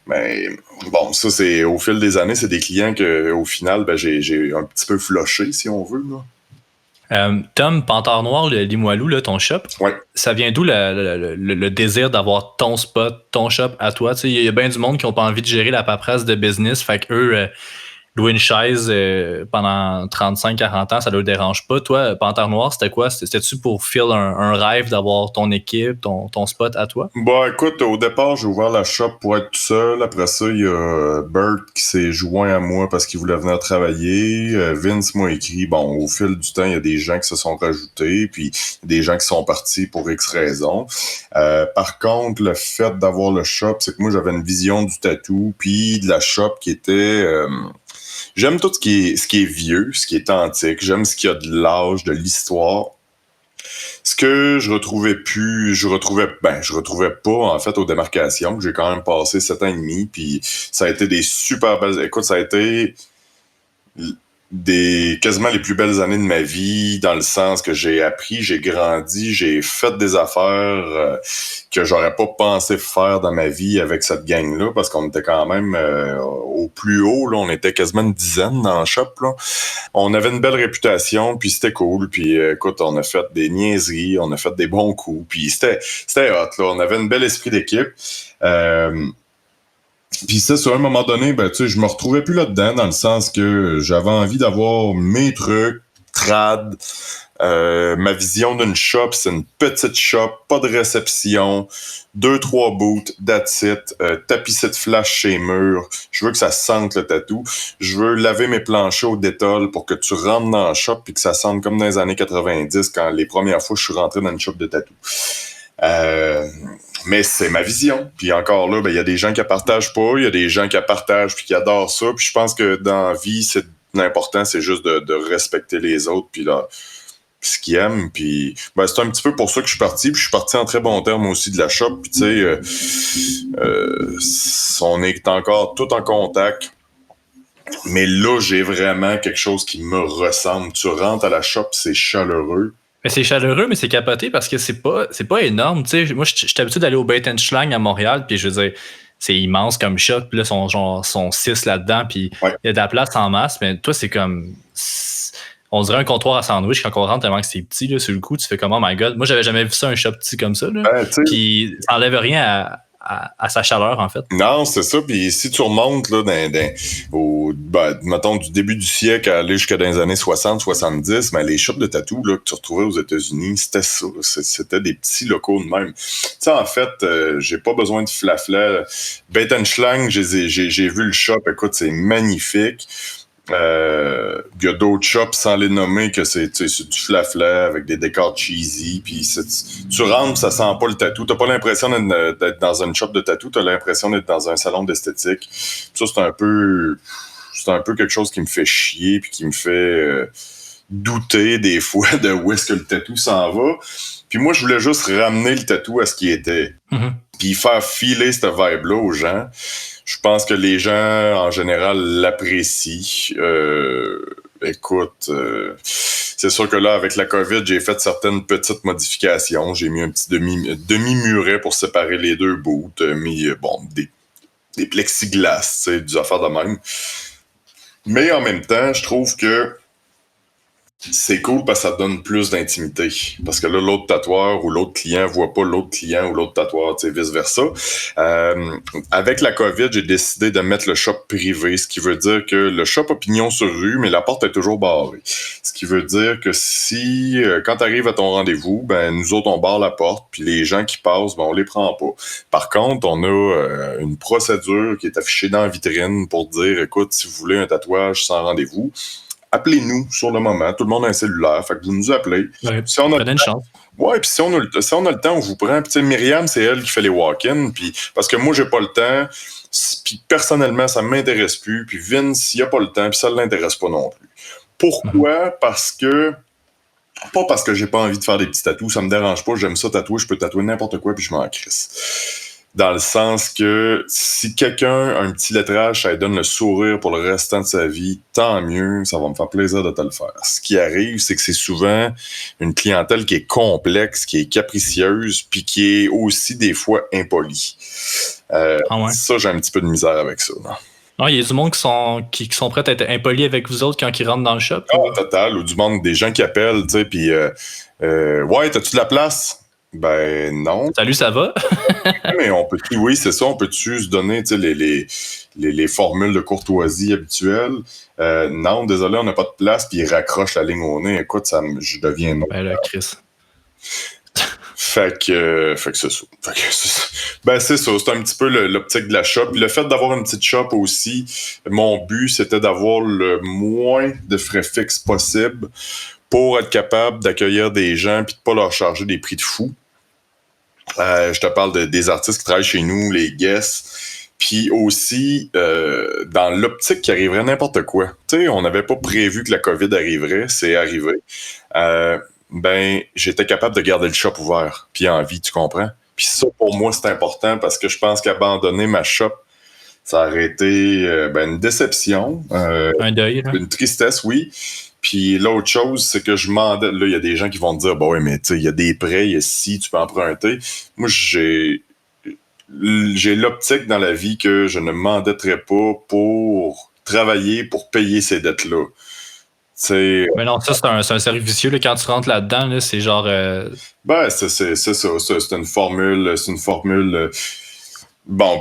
Mais bon, ça, c'est au fil des années, c'est des clients que, au final, ben, j'ai un petit peu flushé, si on veut, là. Tom, Panthère Noire, le Limoilou, là, ton shop, ouais. Ça vient d'où le désir d'avoir ton spot, ton shop à toi? Il y a bien du monde qui n'ont pas envie de gérer la paperasse de business, fait qu'eux, louer une chaise pendant 35-40 ans, ça ne leur dérange pas. Toi, Panthère Noire, c'était quoi? C'était-tu pour filer un rêve d'avoir ton équipe, ton spot à toi? Bah écoute, au départ, j'ai ouvert la shop pour être tout seul. Après ça, il y a Bert qui s'est joint à moi parce qu'il voulait venir travailler. Vince m'a écrit, bon, au fil du temps, il y a des gens qui se sont rajoutés, puis des gens qui sont partis pour X raisons. Par contre, le fait d'avoir le shop, c'est que moi, j'avais une vision du tatou, puis de la shop qui était... J'aime tout ce qui est vieux, ce qui est antique. J'aime ce qui a de l'âge, de l'histoire. Ce que je retrouvais pas, en fait, aux démarcations. J'ai quand même passé 7 ans et demi, puis ça a été des super belles... Écoute, ça a été quasiment les plus belles années de ma vie, dans le sens que j'ai appris, j'ai grandi, j'ai fait des affaires que j'aurais pas pensé faire dans ma vie avec cette gang-là, parce qu'on était quand même au plus haut, là, on était quasiment une dizaine dans le shop, là. On avait une belle réputation, puis c'était cool, puis écoute, on a fait des niaiseries, on a fait des bons coups, puis c'était hot, là, on avait un bel esprit d'équipe. Puis ça, sur un moment donné, ben, tu sais, je me retrouvais plus là-dedans, dans le sens que j'avais envie d'avoir mes trucs, trad. Ma vision d'une shop, c'est une petite shop, pas de réception, 2-3 boots, that's it, tapissé de flash chez mur. Je veux que ça sente le tatou. Je veux laver mes planchers au Dettol pour que tu rentres dans la shop puis que ça sente comme dans les années 90, quand les premières fois je suis rentré dans une shop de tatou. Mais c'est ma vision. Puis encore là, il y a des gens qui la partagent pas, il y a des gens qui la partagent puis qui adorent ça. Puis je pense que dans la vie, l'important, c'est juste de respecter les autres puis là, ce qu'ils aiment. Puis c'est un petit peu pour ça que je suis parti. Puis je suis parti en très bon terme aussi de la shop. Puis tu sais, on est encore tout en contact. Mais là, j'ai vraiment quelque chose qui me ressemble. Tu rentres à la shop, c'est chaleureux. Mais c'est chaleureux, mais c'est capoté parce que c'est pas énorme. Tu sais, moi, je suis habitué d'aller au Bait & Schlang à Montréal, puis je veux dire, c'est immense comme shop. Puis là, sont 6 là-dedans, puis il y a de la place en masse. Mais toi, c'est comme... On dirait un comptoir à sandwich quand on rentre tellement que c'est petit. Là, sur le coup, tu fais comme, oh my god. Moi, j'avais jamais vu ça, un shop petit comme ça. Là. Puis ça enlève rien à sa chaleur, en fait. Non, c'est ça. Puis si tu remontes là, mettons, du début du siècle à aller jusqu'à dans les années 60-70, les shops de tatou là, que tu retrouvais aux États-Unis, c'était ça. C'était des petits locaux de même. Tu sais, en fait, j'ai pas besoin de flafla. Bait & Schlang, j'ai vu le shop. Écoute, c'est magnifique. Il y a d'autres shops sans les nommer que c'est du flafla avec des décors cheesy, puis tu rentres, ça sent pas le tatou, t'as pas l'impression d'être dans une shop de tatou, t'as l'impression d'être dans un salon d'esthétique. Ça, c'est un peu quelque chose qui me fait chier puis qui me fait douter des fois de où est-ce que le tatou s'en va. Puis moi, je voulais juste ramener le tatou à ce qu'il était. Puis faire filer cette vibe-là aux gens. Je pense que les gens, en général, l'apprécient. Écoute, c'est sûr que là, avec la COVID, j'ai fait certaines petites modifications. J'ai mis un petit demi-muret pour séparer les deux bouts. Mis, des plexiglas, tu sais, des affaires de même. Mais en même temps, je trouve que c'est cool parce que ça donne plus d'intimité. Parce que là, l'autre tatoueur ou l'autre client voit pas l'autre client ou l'autre tatoueur, tu sais, vice-versa. Avec la COVID, j'ai décidé de mettre le shop privé, ce qui veut dire que le shop a pignon sur rue, mais la porte est toujours barrée. Ce qui veut dire que si, quand tu arrives à ton rendez-vous, nous autres, on barre la porte, puis les gens qui passent, on les prend pas. Par contre, on a une procédure qui est affichée dans la vitrine pour dire, écoute, si vous voulez un tatouage sans rendez-vous, appelez-nous sur le moment. Tout le monde a un cellulaire. Fait que vous nous appelez. Ouais, si on a une chance. Ouais, puis si on a le temps, on vous prend. Puis Myriam, c'est elle qui fait les walk-ins. Puis parce que moi, j'ai pas le temps. Puis personnellement, ça m'intéresse plus. Puis Vince, il a pas le temps. Puis ça l'intéresse pas non plus. Pourquoi? Parce que... Pas parce que j'ai pas envie de faire des petits tatous. Ça me dérange pas. J'aime ça tatouer. Je peux tatouer n'importe quoi puis je m'en crisse. Dans le sens que si quelqu'un a un petit lettrage, ça lui donne le sourire pour le restant de sa vie, tant mieux, ça va me faire plaisir de te le faire. Ce qui arrive, c'est que c'est souvent une clientèle qui est complexe, qui est capricieuse, puis qui est aussi des fois impolie. Ça, j'ai un petit peu de misère avec ça. Non, il y a du monde qui sont prêts à être impolis avec vous autres quand ils rentrent dans le shop. Total, ou du monde, des gens qui appellent, tu sais, puis ouais, t'as-tu de la place? Ben non. Salut, ça va? Mais oui, c'est ça, on peut-tu se donner les formules de courtoisie habituelles? Non, désolé, on n'a pas de place, puis il raccroche la ligne au nez. Écoute, je deviens non. Ben là, Chris. Fait que c'est ça. C'est ça, c'est un petit peu l'optique de la shop. Puis le fait d'avoir une petite shop aussi, mon but, c'était d'avoir le moins de frais fixes possible pour être capable d'accueillir des gens puis de pas leur charger des prix de fou. Je te parle des artistes qui travaillent chez nous, les guests, puis aussi dans l'optique qu'il arriverait n'importe quoi. Tu sais, on n'avait pas prévu que la COVID arriverait, c'est arrivé. J'étais capable de garder le shop ouvert, puis en vie, tu comprends? Puis ça, pour moi, c'est important parce que je pense qu'abandonner ma shop, ça aurait été une déception. Un deuil. Là. Une tristesse, oui. Puis l'autre chose, c'est que je m'endette. Là, il y a des gens qui vont te dire, bah ouais, mais tu sais, il y a des prêts, ici, tu peux emprunter. Moi, j'ai l'optique dans la vie que je ne m'endetterai pas pour travailler, pour payer ces dettes-là. Mais non, ça, c'est un cercle vicieux. Là, quand tu rentres là-dedans, là, c'est genre... c'est ça. C'est une formule...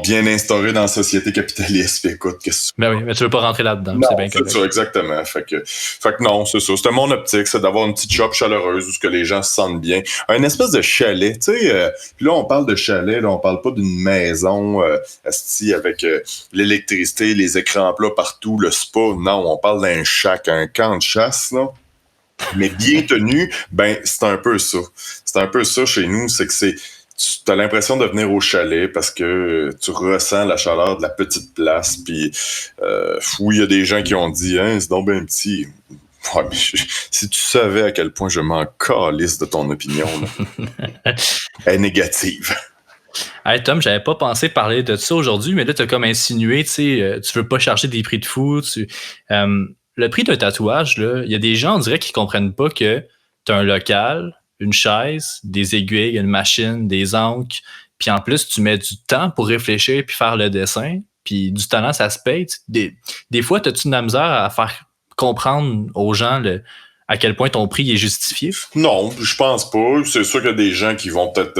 bien instauré dans la société capitaliste. Puis écoute, qu'est-ce que Ben oui, mais tu veux pas rentrer là-dedans. Non, c'est bien c'est ça, exactement. Fait que non, c'est ça. C'était mon optique, c'est d'avoir une petite shop chaleureuse où que les gens se sentent bien. Un espèce de chalet, tu sais. Là, on parle de chalet, là, on parle pas d'une maison avec l'électricité, les écrans plats partout, le spa. Non, on parle d'un shack, un camp de chasse, là. Mais bien tenu, c'est un peu ça. C'est un peu ça chez nous, c'est que tu as l'impression de venir au chalet parce que tu ressens la chaleur de la petite place. Puis, oui, il y a des gens qui ont dit, hein, c'est donc bien petit. Ouais, mais si tu savais à quel point je m'en calisse de ton opinion, là, elle est négative. Hey Tom, j'avais pas pensé parler de ça aujourd'hui, mais là, tu as comme insinué, tu sais, tu veux pas charger des prix de fou. Le prix d'un tatouage, il y a des gens, on dirait, qui comprennent pas que tu as un local, une chaise, des aiguilles, une machine, des encres, puis en plus, tu mets du temps pour réfléchir puis faire le dessin, puis du talent, ça se paye. Des fois, as-tu de la misère à faire comprendre aux gens à quel point ton prix est justifié? Non, je pense pas. C'est sûr qu'il y a des gens qui vont peut-être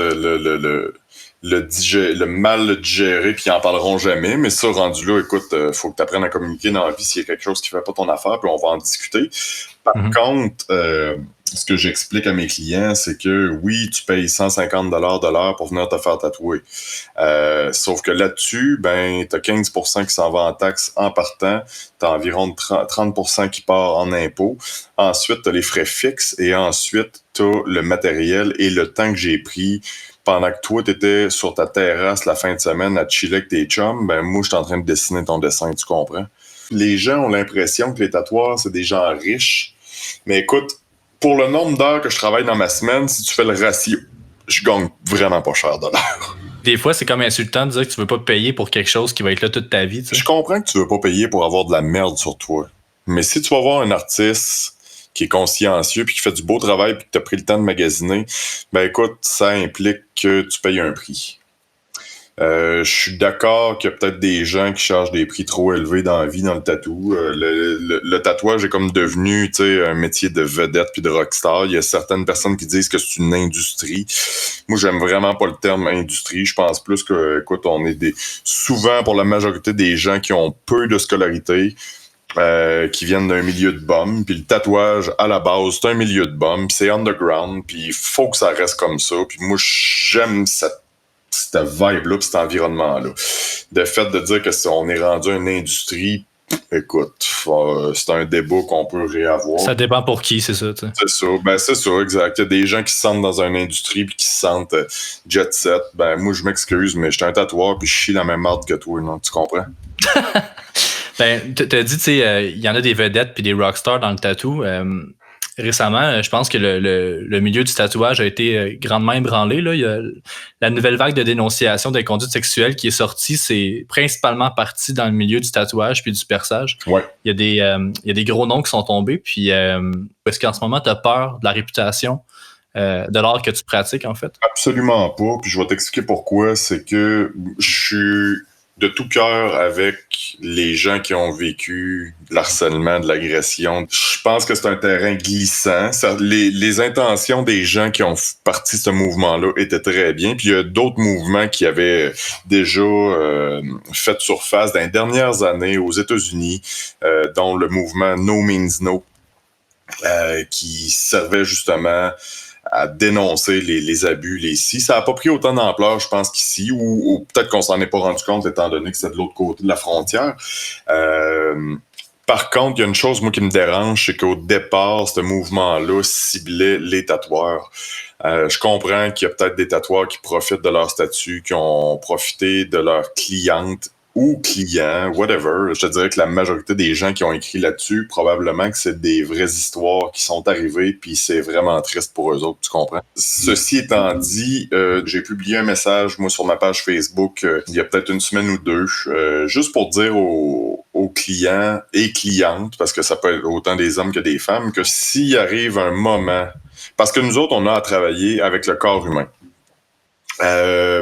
le mal le digérer puis ils en parleront jamais, mais ça, rendu là, écoute, faut que tu apprennes à communiquer dans la vie s'il y a quelque chose qui fait pas ton affaire, puis on va en discuter. Par contre, ce que j'explique à mes clients, c'est que oui, tu payes 150$ de l'heure pour venir te faire tatouer. Sauf que là-dessus, ben, t'as 15% qui s'en va en taxes en partant, t'as environ 30% qui part en impôts. Ensuite, t'as les frais fixes et ensuite, t'as le matériel et le temps que j'ai pris pendant que toi, t'étais sur ta terrasse la fin de semaine à chiller avec tes chums, ben moi, je suis en train de dessiner ton dessin, tu comprends? Les gens ont l'impression que les tatoueurs, c'est des gens riches. Mais écoute, pour le nombre d'heures que je travaille dans ma semaine, si tu fais le ratio, je gagne vraiment pas cher de l'heure. Des fois, c'est comme insultant de dire que tu veux pas payer pour quelque chose qui va être là toute ta vie. T'sais. Je comprends que tu veux pas payer pour avoir de la merde sur toi. Mais si tu vas voir un artiste qui est consciencieux puis qui fait du beau travail puis que tu as pris le temps de magasiner, ben écoute, ça implique que tu payes un prix. Je suis d'accord qu'il y a peut-être des gens qui chargent des prix trop élevés dans la vie, dans le tatou. Le tatouage est comme devenu, tu sais, un métier de vedette puis de rockstar. Il y a certaines personnes qui disent que c'est une industrie. Moi, j'aime vraiment pas le terme industrie. Je pense plus que, écoute, on est souvent, pour la majorité des gens qui ont peu de scolarité, qui viennent d'un milieu de bum, puis le tatouage, à la base, c'est un milieu de bum, puis c'est underground, puis il faut que ça reste comme ça. Puis moi, j'aime cette vibe-là, pis cet environnement-là. Le fait de dire que on est rendu une industrie, écoute, c'est un débat qu'on peut réavoir. Ça dépend pour qui, c'est ça, tu sais. C'est ça, ben c'est ça, exact. Il y a des gens qui se sentent dans une industrie puis qui se sentent jet set. Ben moi, je m'excuse, mais j'étais un tatoueur puis je chie la même marde que toi, non? Tu comprends? Ben, t'as dit, tu sais, il y en a des vedettes puis des rockstars dans le tatou. Récemment, je pense que le milieu du tatouage a été grandement ébranlé. Là. Il y a la nouvelle vague de dénonciation des conduites sexuelles qui est sortie, c'est principalement parti dans le milieu du tatouage puis du perçage. Ouais. Il y a des gros noms qui sont tombés. Puis est-ce qu'en ce moment, tu as peur de la réputation de l'art que tu pratiques, en fait? Absolument pas. Puis je vais t'expliquer pourquoi. C'est que je suis de tout cœur avec les gens qui ont vécu de l'harcèlement, de l'agression. Je pense que c'est un terrain glissant. Les intentions des gens qui ont parti de ce mouvement-là étaient très bien. Puis il y a d'autres mouvements qui avaient déjà fait surface dans les dernières années aux États-Unis, dont le mouvement No Means No, qui servait justement à dénoncer les abus, les si. Ça n'a pas pris autant d'ampleur, je pense, qu'ici, ou peut-être qu'on s'en est pas rendu compte, étant donné que c'est de l'autre côté de la frontière. Par contre, il y a une chose, moi, qui me dérange, c'est qu'au départ, ce mouvement-là ciblait les tatoueurs. Je comprends qu'il y a peut-être des tatoueurs qui profitent de leur statut, qui ont profité de leurs clientes ou clients, whatever. Je te dirais que la majorité des gens qui ont écrit là-dessus, probablement que c'est des vraies histoires qui sont arrivées, puis c'est vraiment triste pour eux autres, tu comprends? Ceci étant dit, j'ai publié un message, moi, sur ma page Facebook, il y a peut-être une semaine ou deux, juste pour dire aux clients et clientes, parce que ça peut être autant des hommes que des femmes, que s'il arrive un moment, parce que nous autres, on a à travailler avec le corps humain.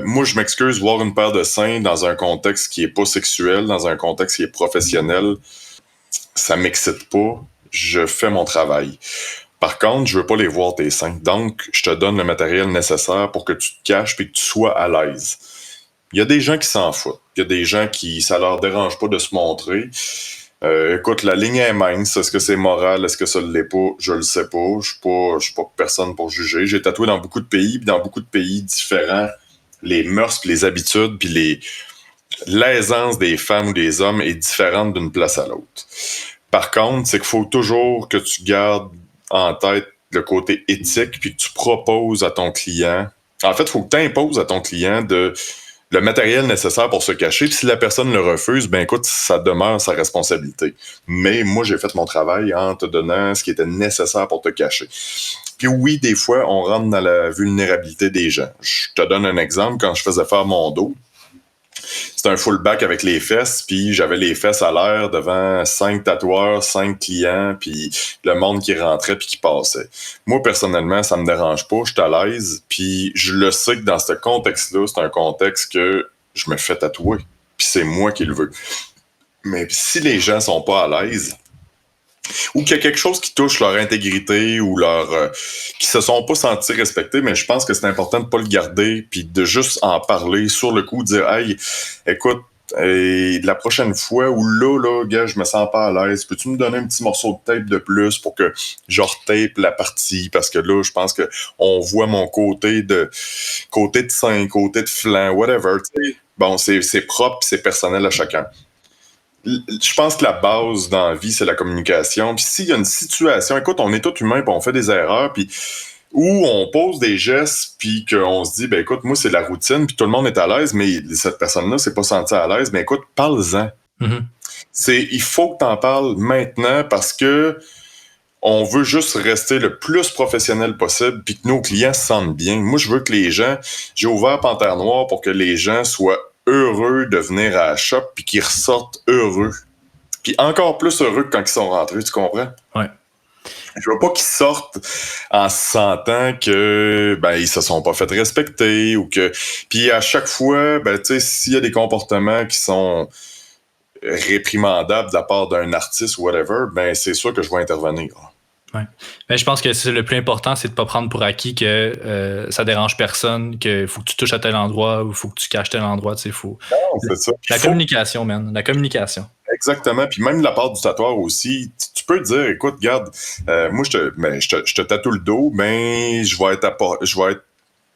Moi, je m'excuse, voir une paire de seins dans un contexte qui est pas sexuel, dans un contexte qui est professionnel, ça m'excite pas. Je fais mon travail. Par contre, je veux pas les voir tes seins. Donc, je te donne le matériel nécessaire pour que tu te caches et que tu sois à l'aise. Il y a des gens qui s'en foutent. Il y a des gens qui, ça leur dérange pas de se montrer. Écoute, la ligne est mince. Est-ce que c'est moral? Est-ce que ça ne l'est pas? Je le sais pas. Je suis pas personne pour juger. J'ai tatoué dans beaucoup de pays, puis dans beaucoup de pays différents, les mœurs, puis les habitudes, puis l'aisance des femmes ou des hommes est différente d'une place à l'autre. Par contre, c'est qu'il faut toujours que tu gardes en tête le côté éthique, puis que tu proposes à ton client En fait, il faut que tu imposes à ton client le matériel nécessaire pour se cacher. Puis si la personne le refuse, ben écoute, ça demeure sa responsabilité. Mais moi, j'ai fait mon travail en te donnant ce qui était nécessaire pour te cacher. Puis oui, des fois, on rentre dans la vulnérabilité des gens. Je te donne un exemple. Quand je faisais faire mon dos, c'était un full back avec les fesses, puis j'avais les fesses à l'air devant 5 tatoueurs, 5 clients, puis le monde qui rentrait puis qui passait. Moi, personnellement, ça me dérange pas, je suis à l'aise, puis je le sais que dans ce contexte-là, c'est un contexte que je me fais tatouer, puis c'est moi qui le veux. Mais si les gens sont pas à l'aise, ou qu'il y a quelque chose qui touche leur intégrité ou qui se sont pas sentis respectés, mais je pense que c'est important de pas le garder puis de juste en parler sur le coup, dire hey, écoute, la prochaine fois ou là, gars, je me sens pas à l'aise, peux-tu me donner un petit morceau de tape de plus pour que je retape la partie, parce que là, je pense que on voit mon côté de sein, côté de flanc, whatever, tu sais. Bon, c'est propre, c'est personnel à chacun. Je pense que la base dans la vie, c'est la communication. Puis s'il y a une situation, écoute, on est tous humains, puis on fait des erreurs, puis où on pose des gestes, puis qu'on se dit, ben écoute, moi, c'est la routine, puis tout le monde est à l'aise, mais cette personne-là s'est pas sentie à l'aise, mais écoute, parle-en. Mm-hmm. Il faut que tu en parles maintenant parce que on veut juste rester le plus professionnel possible, puis que nos clients se sentent bien. Moi, je veux que les gens, j'ai ouvert Panthère Noire pour que les gens soient heureux de venir à la shop puis qu'ils ressortent heureux. Puis encore plus heureux que quand ils sont rentrés, tu comprends? Ouais. Je veux pas qu'ils sortent en se sentant que ils se sont pas fait respecter ou que. Puis à chaque fois, tu sais, s'il y a des comportements qui sont réprimandables de la part d'un artiste ou whatever, c'est sûr que je vais intervenir. Ouais. Mais je pense que c'est le plus important, c'est de ne pas prendre pour acquis que ça dérange personne, qu'il faut que tu touches à tel endroit ou il faut que tu caches tel endroit. Non, c'est ça. Communication, man. La communication. Exactement. Puis même de la part du tatoueur aussi, tu peux dire, écoute, regarde, moi, je te tatoue le dos, mais je vais être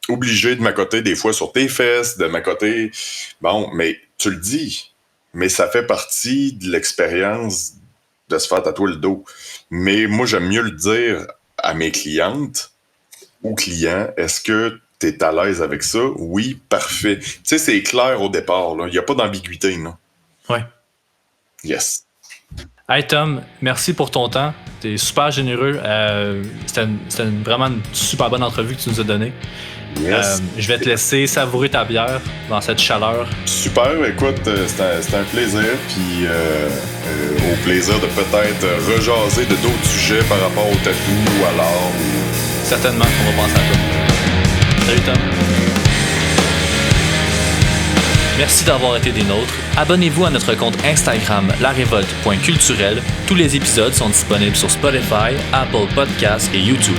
obligé de m'accoter des fois sur tes fesses, de m'accoter. Bon, mais tu le dis, mais ça fait partie de l'expérience de se faire tatouer le dos. Mais moi, j'aime mieux le dire à mes clientes ou clients, est-ce que tu es à l'aise avec ça? Oui, parfait. Tu sais, c'est clair au départ. Il n'y a pas d'ambiguïté. Non? Ouais. Yes. Hey Tom, merci pour ton temps. T'es super généreux. C'était vraiment une super bonne entrevue que tu nous as donnée. Yes. Je vais te laisser savourer ta bière dans cette chaleur. Super, écoute, c'était un plaisir. Puis au plaisir de peut-être rejaser de d'autres sujets par rapport au tatou ou à l'art. Certainement, on va penser à toi. Salut Tom. Merci d'avoir été des nôtres. Abonnez-vous à notre compte Instagram larévolte.culturel. Tous les épisodes sont disponibles sur Spotify, Apple Podcasts et YouTube.